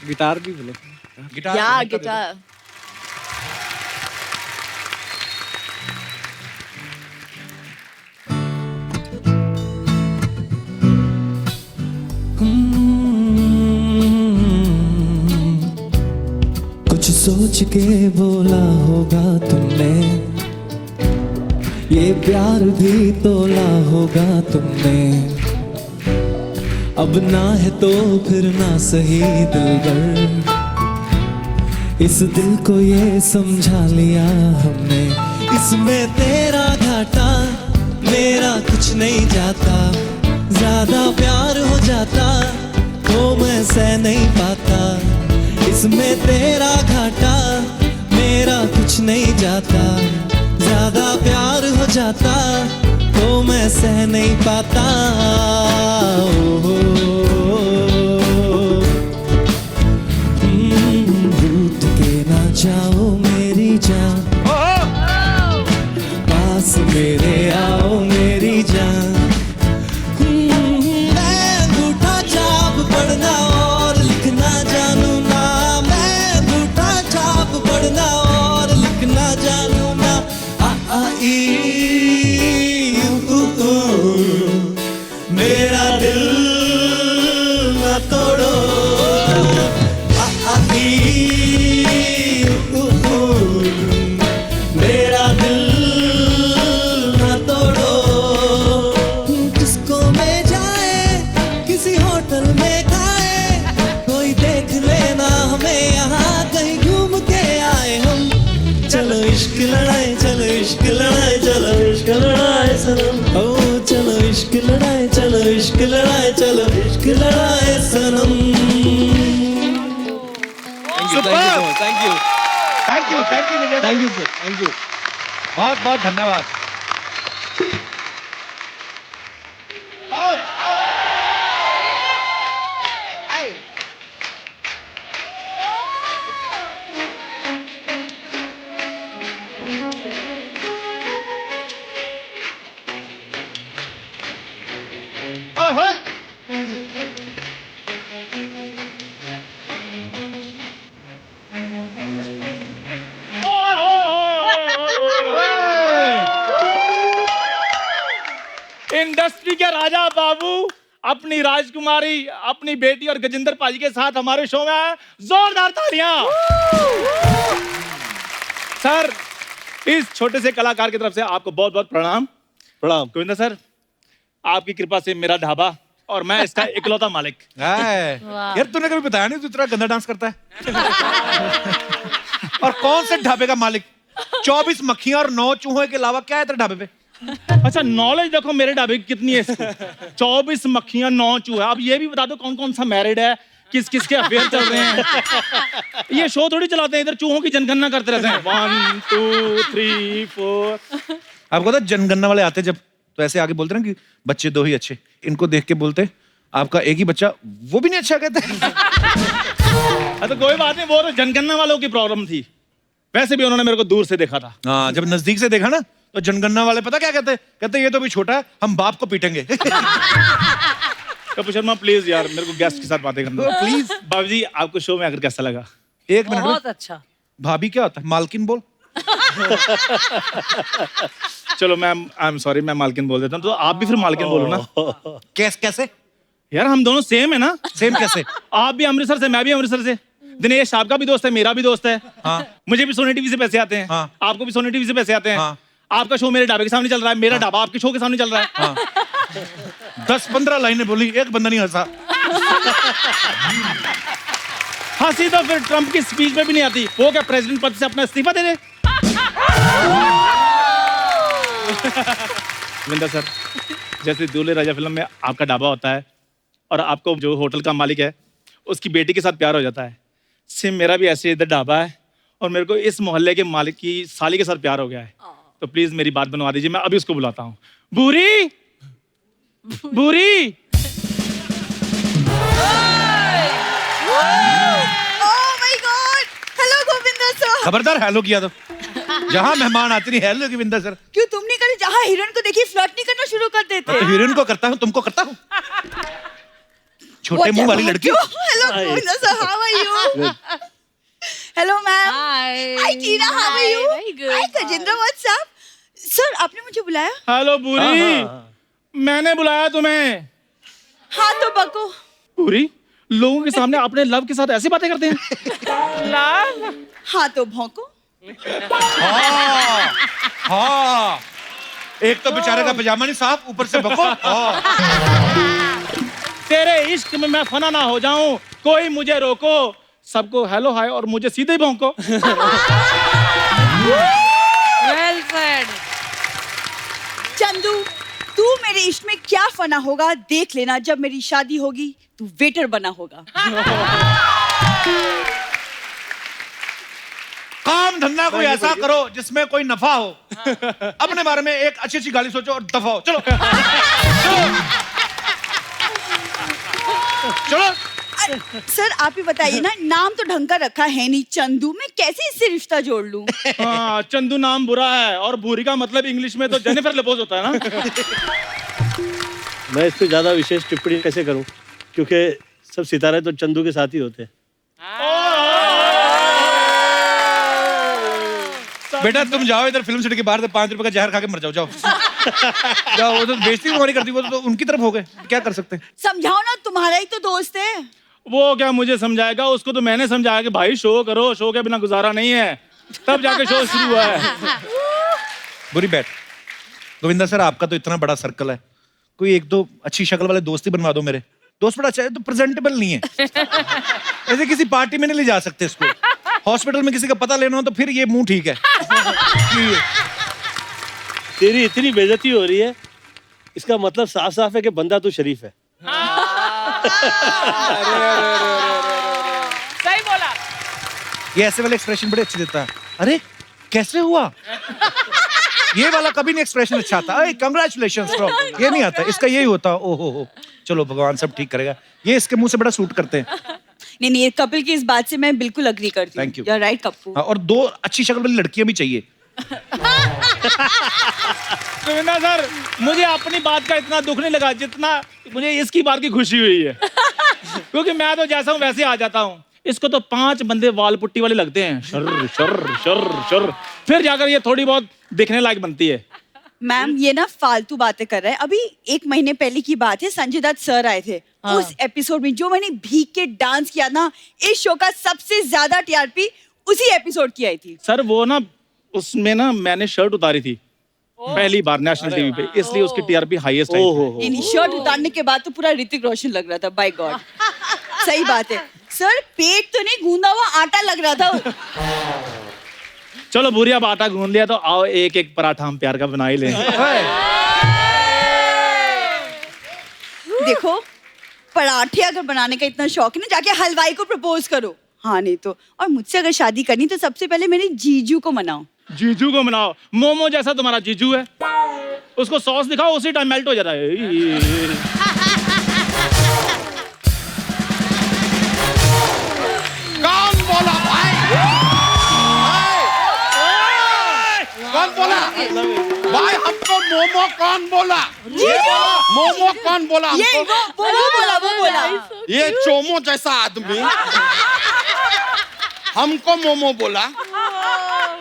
गिटार भी बोलो। गिटार या गिटार। कुछ सोच के बोला होगा तुमने, ये प्यार भी तोला होगा तुमने। अब ना है तो फिर ना सही दिलबर, इस दिल को ये समझा लिया हमने। इसमें तेरा घाटा मेरा कुछ नहीं जाता, ज्यादा प्यार हो जाता तो मैं सह नहीं पाता। इसमें तेरा घाटा मेरा कुछ नहीं जाता, ज्यादा प्यार हो जाता तो मैं सह नहीं पाता। रूठ के ना जाओ मेरी जान, पास मेरे आओ मेरी जान। मैं अंगूठा छाप पढ़ना और लिखना जानू ना, मैं अंगूठा छाप पढ़ना और लिखना जानू ना। आ ई मेरा दिल न तोड़ो। आ ई मेरा दिल न तोड़ो। किसको में जाए किसी होटल में खाए, कोई देख लेना हमें यहाँ कहीं घूम के आए हम। चलो इश्क लड़ाए, चलो इश्क लड़ाए, चलो इश्क लड़ाए सनम। ओ चलो इश्क लड़ाए, चलो इश्क लड़ाए, चलो इश्क लड़ाए सनम। Thank you, thank you, thank you Vijay, thank you sir, thank you, बहुत बहुत धन्यवाद। इंडस्ट्री के राजा बाबू अपनी राजकुमारी, अपनी बेटी और गजेंद्र पाजी के साथ हमारे शो में आए। जोरदार तालियां। सर, इस छोटे से कलाकार की तरफ से आपको बहुत बहुत प्रणाम। प्रणाम गोविंदा सर, आपकी कृपा से मेरा ढाबा और मैं इसका इकलौता मालिक। यार तूने कभी बताया नहीं तू इतना गंदा डांस करता है। और कौन से ढाबे का मालिक? 24 मक्खियां और 9 चूहों के अलावा क्या है तेरे ढाबे पे? अच्छा, नॉलेज देखो मेरे ढाबे की कितनी है। 24 मक्खियां 9 चूहे। अब ये भी बता दो कौन कौन सा मैरिड है, किस किस के अफेयर चल रहे हैं। ये शो थोड़ी चलाते हैं, इधर चूहों की जनगणना करते रहते हैं। 1 2 3 4। आपको पता जनगणना वाले आते जब तो ऐसे आगे बोलते ना कि बच्चे 2 ही अच्छे, इनको देख के बोलते आपका एक ही बच्चा, वो भी नहीं अच्छा कहते। तो कोई बात नहीं, वो तो जनगणना वालों की प्रॉब्लम थी। वैसे भी उन्होंने मेरे को दूर से देखा था। हाँ, जब नजदीक से देखा ना तो जनगणना वाले पता क्या कहते? कहते ये तो भी छोटा है, हम बाप को पीटेंगे। कपिल शर्मा प्लीज यार, मेरे को गेस्ट के साथ बातें करना प्लीज। बाबू जी, आपको शो में आकर कैसा लगा? 1 मिनट। बहुत अच्छा। भाभी क्या होता है? मालकिन बोल। चलो मैम, आई एम सॉरी, मैं मालकिन बोल देता हूँ, तो आप भी फिर मालकिन बोलो ना। कैसे? यार हम दोनों सेम है ना। सेम कैसे? आप भी अमृतसर से, मैं भी अमृतसर से। दिनेश आपका भी दोस्त है, मेरा भी दोस्त है। हाँ। मुझे भी सोनी टीवी से पैसे आते हैं। हाँ। आपको भी सोनी टीवी से पैसे आते हैं। हाँ। आपका शो मेरे ढाबे के सामने चल रहा है, मेरा ढाबा आपके शो के सामने चल रहा है। हाँ। 10-15 लाइनें बोली, एक बंदा नहीं हंसा। हंसी तो फिर ट्रम्प की स्पीच में भी नहीं आती। वो क्या प्रेसिडेंट पद से अपना इस्तीफा दे दे? विंदा सर, जैसे दूल्हे राजा फिल्म में आपका ढाबा होता है और आपको जो होटल का मालिक है उसकी बेटी के साथ प्यार हो जाता है, सेम मेरा भी ऐसे इधर ढाबा है और मेरे को इस मोहल्ले के मालिक की साली के साथ प्यार हो गया है। तो प्लीज मेरी बात बनवा दीजिए, मैं अभी उसको बुलाता हूँ। बूरी, बूरी। Hello Govinda sir. खबरदार हेलो किया तो। जहाँ मेहमान आते नहीं हेलो गोविंदा सर। क्यों तुम नहीं करे? जहाँ हिरन को देखिए फ्लर्ट नहीं करना शुरू कर देते। हिरन को करता हूँ, तुमको करता हूँ। छोटे मुंह वाली लड़की। Hello Govinda sir, how are you? Hello ma'am. Hi Tina, how are you? Hi Gajendra, what's up? Sir आपने मुझे बुलाया? हेलो बूरी, मैंने बुलाया तुम्हें। हाँ तो बको। बूरी, लोगों के सामने अपने लव के साथ ऐसी बातें करते हैं? लव? हाँ तो भौंको। हाँ, हाँ। एक तो बेचारे का पजामा नहीं साफ, ऊपर से बको। तेरे इश्क में मैं फना ना हो जाऊं, कोई मुझे रोको। सबको हेलो हाय और मुझे सीधे ही भौंको। Well said. चंदू, तू मेरे इश्क में क्या फना होगा देख लेना। जब मेरी शादी होगी तू वेटर बना होगा। काम धंधा कोई ऐसा करो जिसमें कोई नफा हो। अपने बारे में एक अच्छी अच्छी गाली सोचो और दफा हो। चलो चलो। सर आप ही बताइए ना, नाम तो ढंग का रखा है नहीं, चंदू। मैं कैसे इससे रिश्ता जोड़ लूं? हाँ, चंदू नाम बुरा है और बुरी का मतलब इंग्लिश में तो जेनिफर लोपेज होता है ना। मैं इस पे ज्यादा विशेष टिप्पणी कैसे करूं, क्योंकि सब सितारे तो चंदू के साथ ही होते हैं। बेटा तुम जाओ इधर फिल्म सिटी के बाहर से 5 रुपए का जहर खा के मर जाओ। जाओ जाओ। वो तो बेइज्जती हमारी करती, वो तो उनकी तरफ हो गए, क्या कर सकते हैं। समझाओ ना, तुम्हारा ही तो दोस्त है। वो क्या मुझे समझाएगा? उसको तो मैंने समझाया कि भाई शो करो, शो के बिना गुजारा नहीं है। तब जाके शो शुरू हुआ है। बुरी बैठ। गोविंदा सर, आपका तो इतना बड़ा सर्कल है, कोई 1-2 अच्छी शक्ल वाले दोस्त ही बनवा दो। मेरे दोस्त बड़ा अच्छा है, तो प्रेजेंटेबल नहीं है। ऐसे किसी पार्टी में नहीं ले जा सकते इसको। हॉस्पिटल में किसी का पता लेना हो तो फिर ये मुंह ठीक है। तेरी इतनी बेइज्जती हो रही है, इसका मतलब साफ साफ है कि बंदा तू शरीफ है। सही बोला। ये ऐसे वाले एक्सप्रेशन बड़े अच्छे देता है। अरे कैसे हुआ? ये वाला कभी नहीं एक्सप्रेशन अच्छा आता। कंग्रेचुलेशंस ब्रो, ये नहीं आता, इसका यही होता। ओहो हो, चलो भगवान सब ठीक करेगा। ये इसके मुंह से बड़ा सूट करते हैं। नहीं नहीं, कपिल की इस बात से मैं बिल्कुल अग्री करती हूँ। Thank you. You're right, Kappu. और 2 अच्छी शक्ल वाली लड़कियां भी चाहिए। गोविंदा सर, मुझे अपनी बात का इतना दुख नहीं लगा जितना मुझे इसकी बात की खुशी हुई है। क्योंकि मैं तो जैसा हूँ वैसे आ जाता हूँ। इसको तो 5 बंदे वाल पुट्टी वाले लगते हैं, शर शर शर शर, फिर जाकर ये थोड़ी बहुत दिखने लायक बनती है। मैम ये ना फालतू बातें कर रहे हैं। अभी 1 महीने पहले की बात है, संजय दत्त सर आए थे। उस एपिसोड में जो मैंने भीग के डांस किया ना, इस शो का सबसे ज्यादा टीआरपी उसी एपिसोड की आई थी। सर वो ना उसमें ना मैंने शर्ट उतारी थी पहली बार नेशनल टीवी पे, इसलिए उसकी टीआरपी हाईएस्ट आई। नहीं, शर्ट उतारने के बाद तो पूरा ऋतिक रोशन लग रहा था, बाय गॉड। सही बात है सर, पेट तो नहीं गूंदा हुआ आटा लग रहा था। चलो भूरी, अब आटा गूंद लिया तो आओ एक एक पराठा हम प्यार का बना ही लें। देखो, पराठे अगर बनाने का इतना शौक है ना, जाके हलवाई को प्रपोज करो। हाँ नहीं तो, और मुझसे अगर शादी करनी तो सबसे पहले मेरे जीजू को मनाओ। जीजू को मनाओ? मोमो जैसा तुम्हारा जीजू है, उसको सॉस दिखाओ उसी टाइम मेल्ट हो जाता है। कौन बोला भाई? कौन बोला भाई? हमको मोमो कौन बोला? मोमो कौन बोला ये हमको? वो बोला। ये चोमो जैसा आदमी हमको मोमो बोला।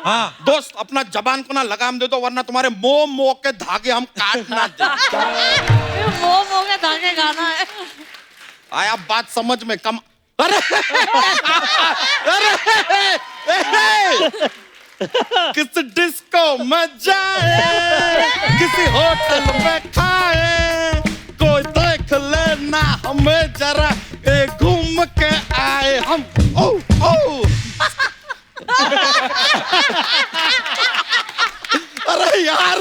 हाँ दोस्त, अपना जबान को ना लगाम दे दो, वरना तुम्हारे मोमो के धागे हम काट ना दे। मोमो के धागे गाना है। आया बात समझ में? कम अरे अरे किसी डिस्को में जाए, किसी होटल में खाए, कोई देख लेना हमें जरा, घूम के आए हम। ओ ओ अरे यार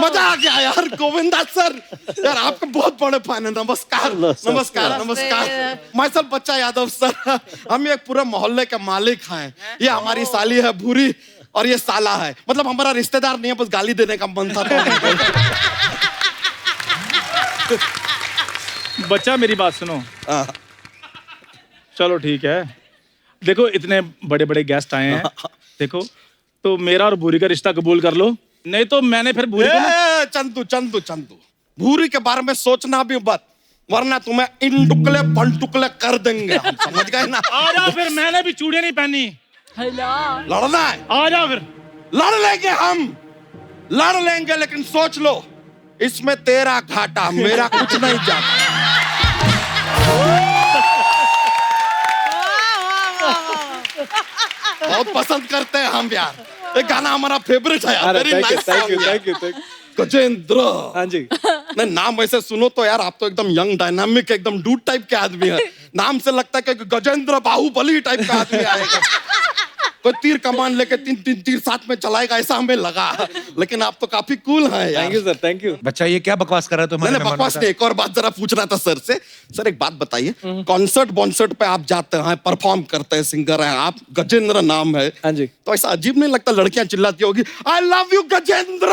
मजा आ गया यार। गोविंदा सर यार, आपके बहुत बड़े फैन है। नमस्कार नमस्कार नमस्कार। मैं सब बच्चा यादव सर, हम एक पूरे मोहल्ले के मालिक हैं। ये हमारी साली है भूरी और ये साला है, मतलब हमारा रिश्तेदार नहीं है, बस गाली देने का मन था। बच्चा मेरी बात सुनो। चलो ठीक है, देखो इतने बड़े बड़े गेस्ट आए हैं, देखो तो मेरा और भूरी का रिश्ता कबूल कर लो, नहीं तो मैंने फिर भूरी को ना... चंदू भूरी के बारे में सोचना भी मत, वरना तुम्हें इन टुकड़े पंटुकड़े कर देंगे हम, समझ गए ना? आ जाओ फिर, मैंने भी चूड़ियां नहीं पहनी। लड़ना है? आ जाओ फिर। लड़ लेंगे हम, लड़ लेंगे, लेकिन सोच लो इसमें तेरा घाटा, मेरा कुछ नहीं जाता। बहुत पसंद करते हैं हम यार, ये गाना हमारा फेवरेट है यार। Thank you. गजेंद्र। हाँ जी। नहीं, नाम ऐसे सुनो तो यार, आप तो एकदम यंग डायनामिक एकदम डूड टाइप के आदमी है। नाम से लगता है कि गजेंद्र बाहुबली टाइप का आदमी आएगा, कोई तीर कमान लेके 3 तीर साथ में चलाएगा, ऐसा हमें लगा। लेकिन आप तो काफी कूल हैं यार। Thank you sir, thank you. बच्चा ये क्या बकवास कर रहा है तुम्हारे? नहीं बकवास नहीं, एक और बात जरा पूछना था सर से। सर एक बात बताइए, कॉन्सर्ट बॉन्सर्ट पे आप जाते हैं, परफॉर्म करते हैं, सिंगर हैं आप, गजेंद्र नाम है। हाँ जी। तो ऐसा अजीब नहीं लगता लड़कियां चिल्लाती होगी I love you Gajendra?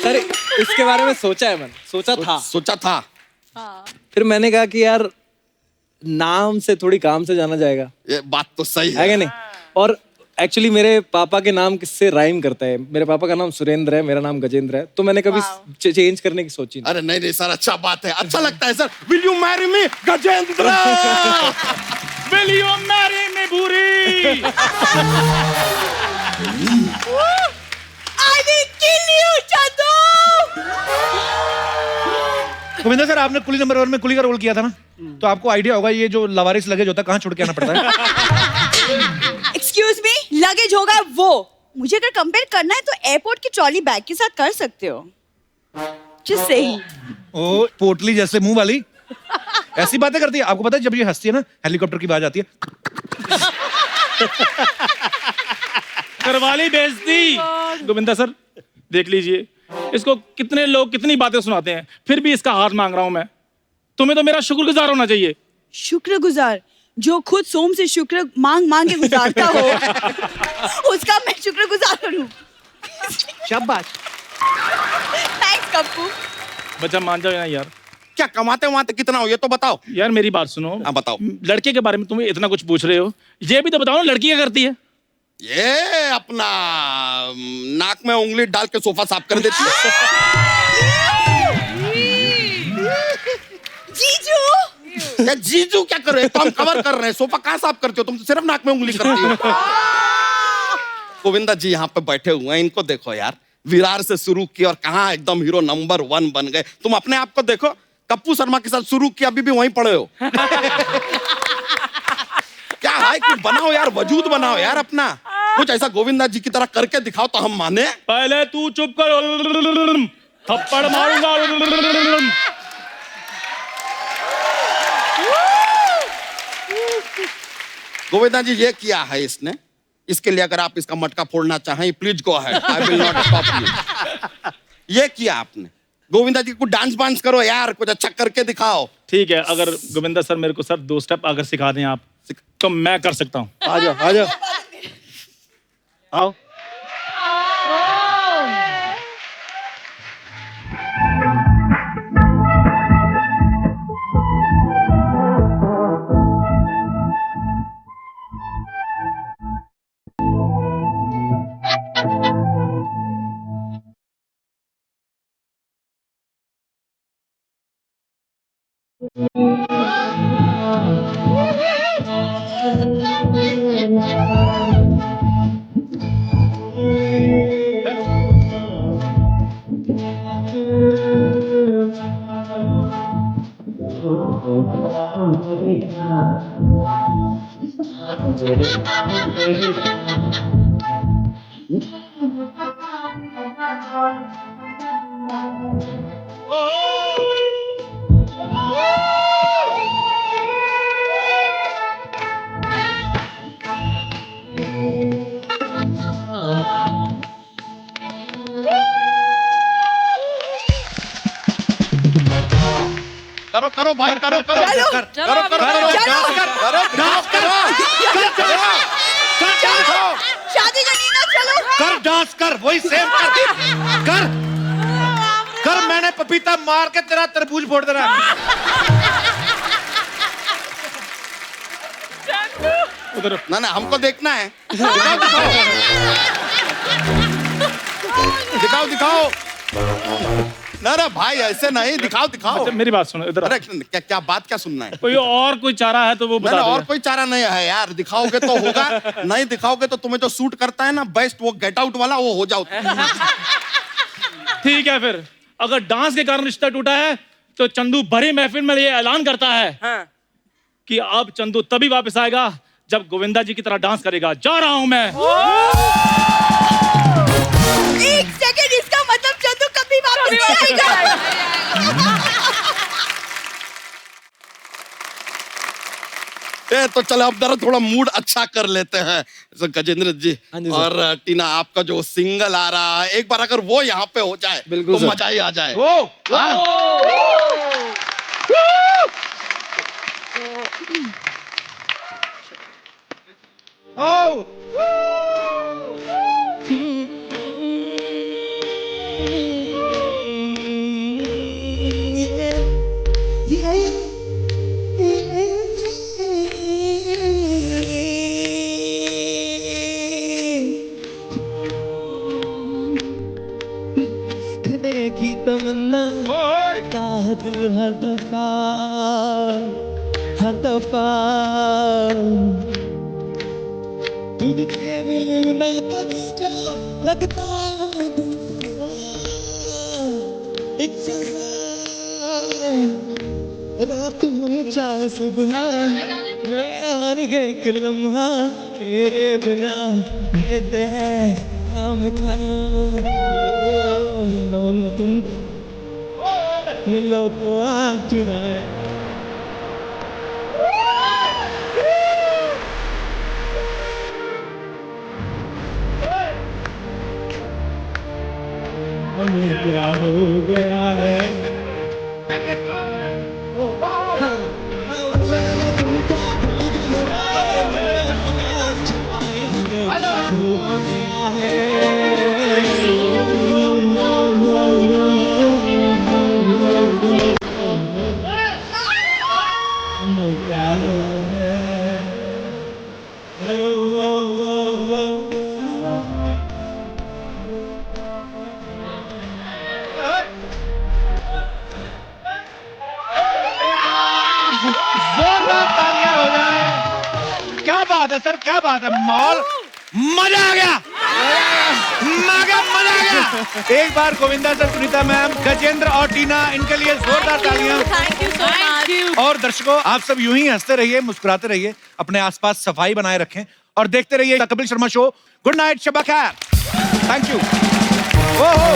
Sir इसके बारे में सोचा है मैंने, सोचा था। फिर मैंने कहा कि यार नाम से थोड़ी काम से जाना जाएगा। ये बात तो सही है क्या नहीं? और एक्चुअली मेरे पापा के नाम किससे राइम करता है। मेरे पापा का नाम सुरेंद्र है, मेरा नाम गजेंद्र है, तो मैंने कभी चेंज करने की सोची नहीं। अरे नहीं सर, अच्छा बात है, अच्छा लगता है sir. Will you marry me Gajendra? Will you marry me भूरी? I will kill you, Chandu. Govinda sir, आपने कुली नंबर 1 में कुली का रोल किया था ना, तो आपको आइडिया होगा ये जो लवारिस लगेज होता है कहाँ छोड़ के आना पड़ता है। एक्सक्यूज मी, लगेज होगा वो। मुझे अगर कंपेयर करना है तो एयरपोर्ट की ट्रॉली बैग के साथ कर सकते हो। Just saying। ओ पोटली जैसे मुंह वाली ऐसी बातें करती है। आपको पता है जब ये हंसती है ना, हेलीकॉप्टर की आवाज आती है। करवाली बेइज्जती। गोविंदा सर देख लीजिए, इसको कितने लोग कितनी बातें सुनाते हैं, फिर भी इसका हाथ मांग रहा हूं मैं। तुम्हें तो मेरा शुक्रगुजार होना चाहिए। शुक्रगुजार? जो खुद सोम से शुक्र मांग के गुजारता हो उसका मैं शुक्रगुजार हूँ। शाबाश। थैंक्स कप्पू। बच्चा मान जाओ ना यार। क्या कमाते वमाते कितना हो ये तो बताओ यार। मेरी बात सुनो। बताओ। लड़के के बारे में तुम इतना कुछ पूछ रहे हो, ये भी तो बताओ ना लड़की क्या करती है। ये अपना नाक में उंगली डाल के सोफा साफ कर देती है। जीजू क्या जीजू क्या कर रहे हो? तो हम कवर कर रहे हैं, सोफा कहाँ साफ करते हो तुम? तो सिर्फ नाक में उंगली करती हो। गोविंदा जी यहाँ पे बैठे हुए हैं, इनको देखो यार, विरार से शुरू किया और कहाँ एकदम हीरो नंबर 1 बन गए। तुम अपने आप को देखो, कप्पू शर्मा के साथ शुरू किया, अभी भी वहीं पड़े हो। क्या है, कुछ बनाओ यार, वजूद बनाओ यार अपना, कुछ ऐसा गोविंदा जी की तरह करके दिखाओ तो हम माने। पहले तू चुप कर, थप्पड़ मारूंगा। गोविंदा जी ये किया है इसने, इसके लिए अगर आप इसका मटका फोड़ना चाहें please go ahead, I will not stop you. ये किया आपने। गोविंदा जी कुछ डांस वांस करो यार, कुछ अच्छा करके दिखाओ। ठीक है, अगर गोविंदा सर मेरे को सर 2 स्टेप अगर सिखा दें आप तो मैं कर सकता हूँ। आ जाओ आ जाओ, आओ। करो करो भाई, करो करो करो करो करो करो, शादी करनी ना, चलो कर डांस कर, वही सेम कर कर। मैंने पपीता मार के तेरा तरबूज फोड़ देना। ना ना, हमको देखना है। दिखाओ दिखाओ दिखाओ। ना ना भाई ऐसे नहीं, दिखाओ दिखाओ। अच्छा, मेरी बात सुनो इधर। अरे क्या क्या बात क्या सुनना है? कोई चारा है तो वो बता दो। और कोई चारा नहीं है यार, दिखाओगे तो होगा, नहीं दिखाओगे तो तुम्हें जो सूट करता है ना बेस्ट, वो गेट आउट वाला, वो हो जाओ। ठीक है, फिर अगर डांस के कारण रिश्ता टूटा है तो चंदू भरी महफिल में ये ऐलान करता है कि अब चंदू तभी वापस आएगा जब गोविंदा जी की तरह डांस करेगा। जा रहा हूं मैं। एक सेकंड, इसका मतलब चंदू कभी वापस नहीं आएगा। तो चलो अब जरा थोड़ा मूड अच्छा कर लेते हैं। तो गजेंद्र जी और टीना, आपका जो सिंगल आ रहा है, एक बार अगर वो यहाँ पे हो जाए तो मजा ही आ जाए। की तमन्ना दिल हर दफा लगता रात में चाहे सुबह मैं गए लम्हा तेरे बिना देते हैं हम तुम मिलो तो आप चुनाए हमें क्या हो गया है है सर, क्या बात है, माहौल मजा आ गया, मजा आ गया। एक बार गोविंदा सर, सुनीता मैम, गजेंद्र और टीना, इनके लिए जोरदार तालियां। Thank you so much. और दर्शकों, आप सब यूं ही हंसते रहिए, मुस्कुराते रहिए, अपने आसपास सफाई बनाए रखें और देखते रहिए the Kapil Sharma show. Good night, शब्बा खैर, थैंक यू। ओहो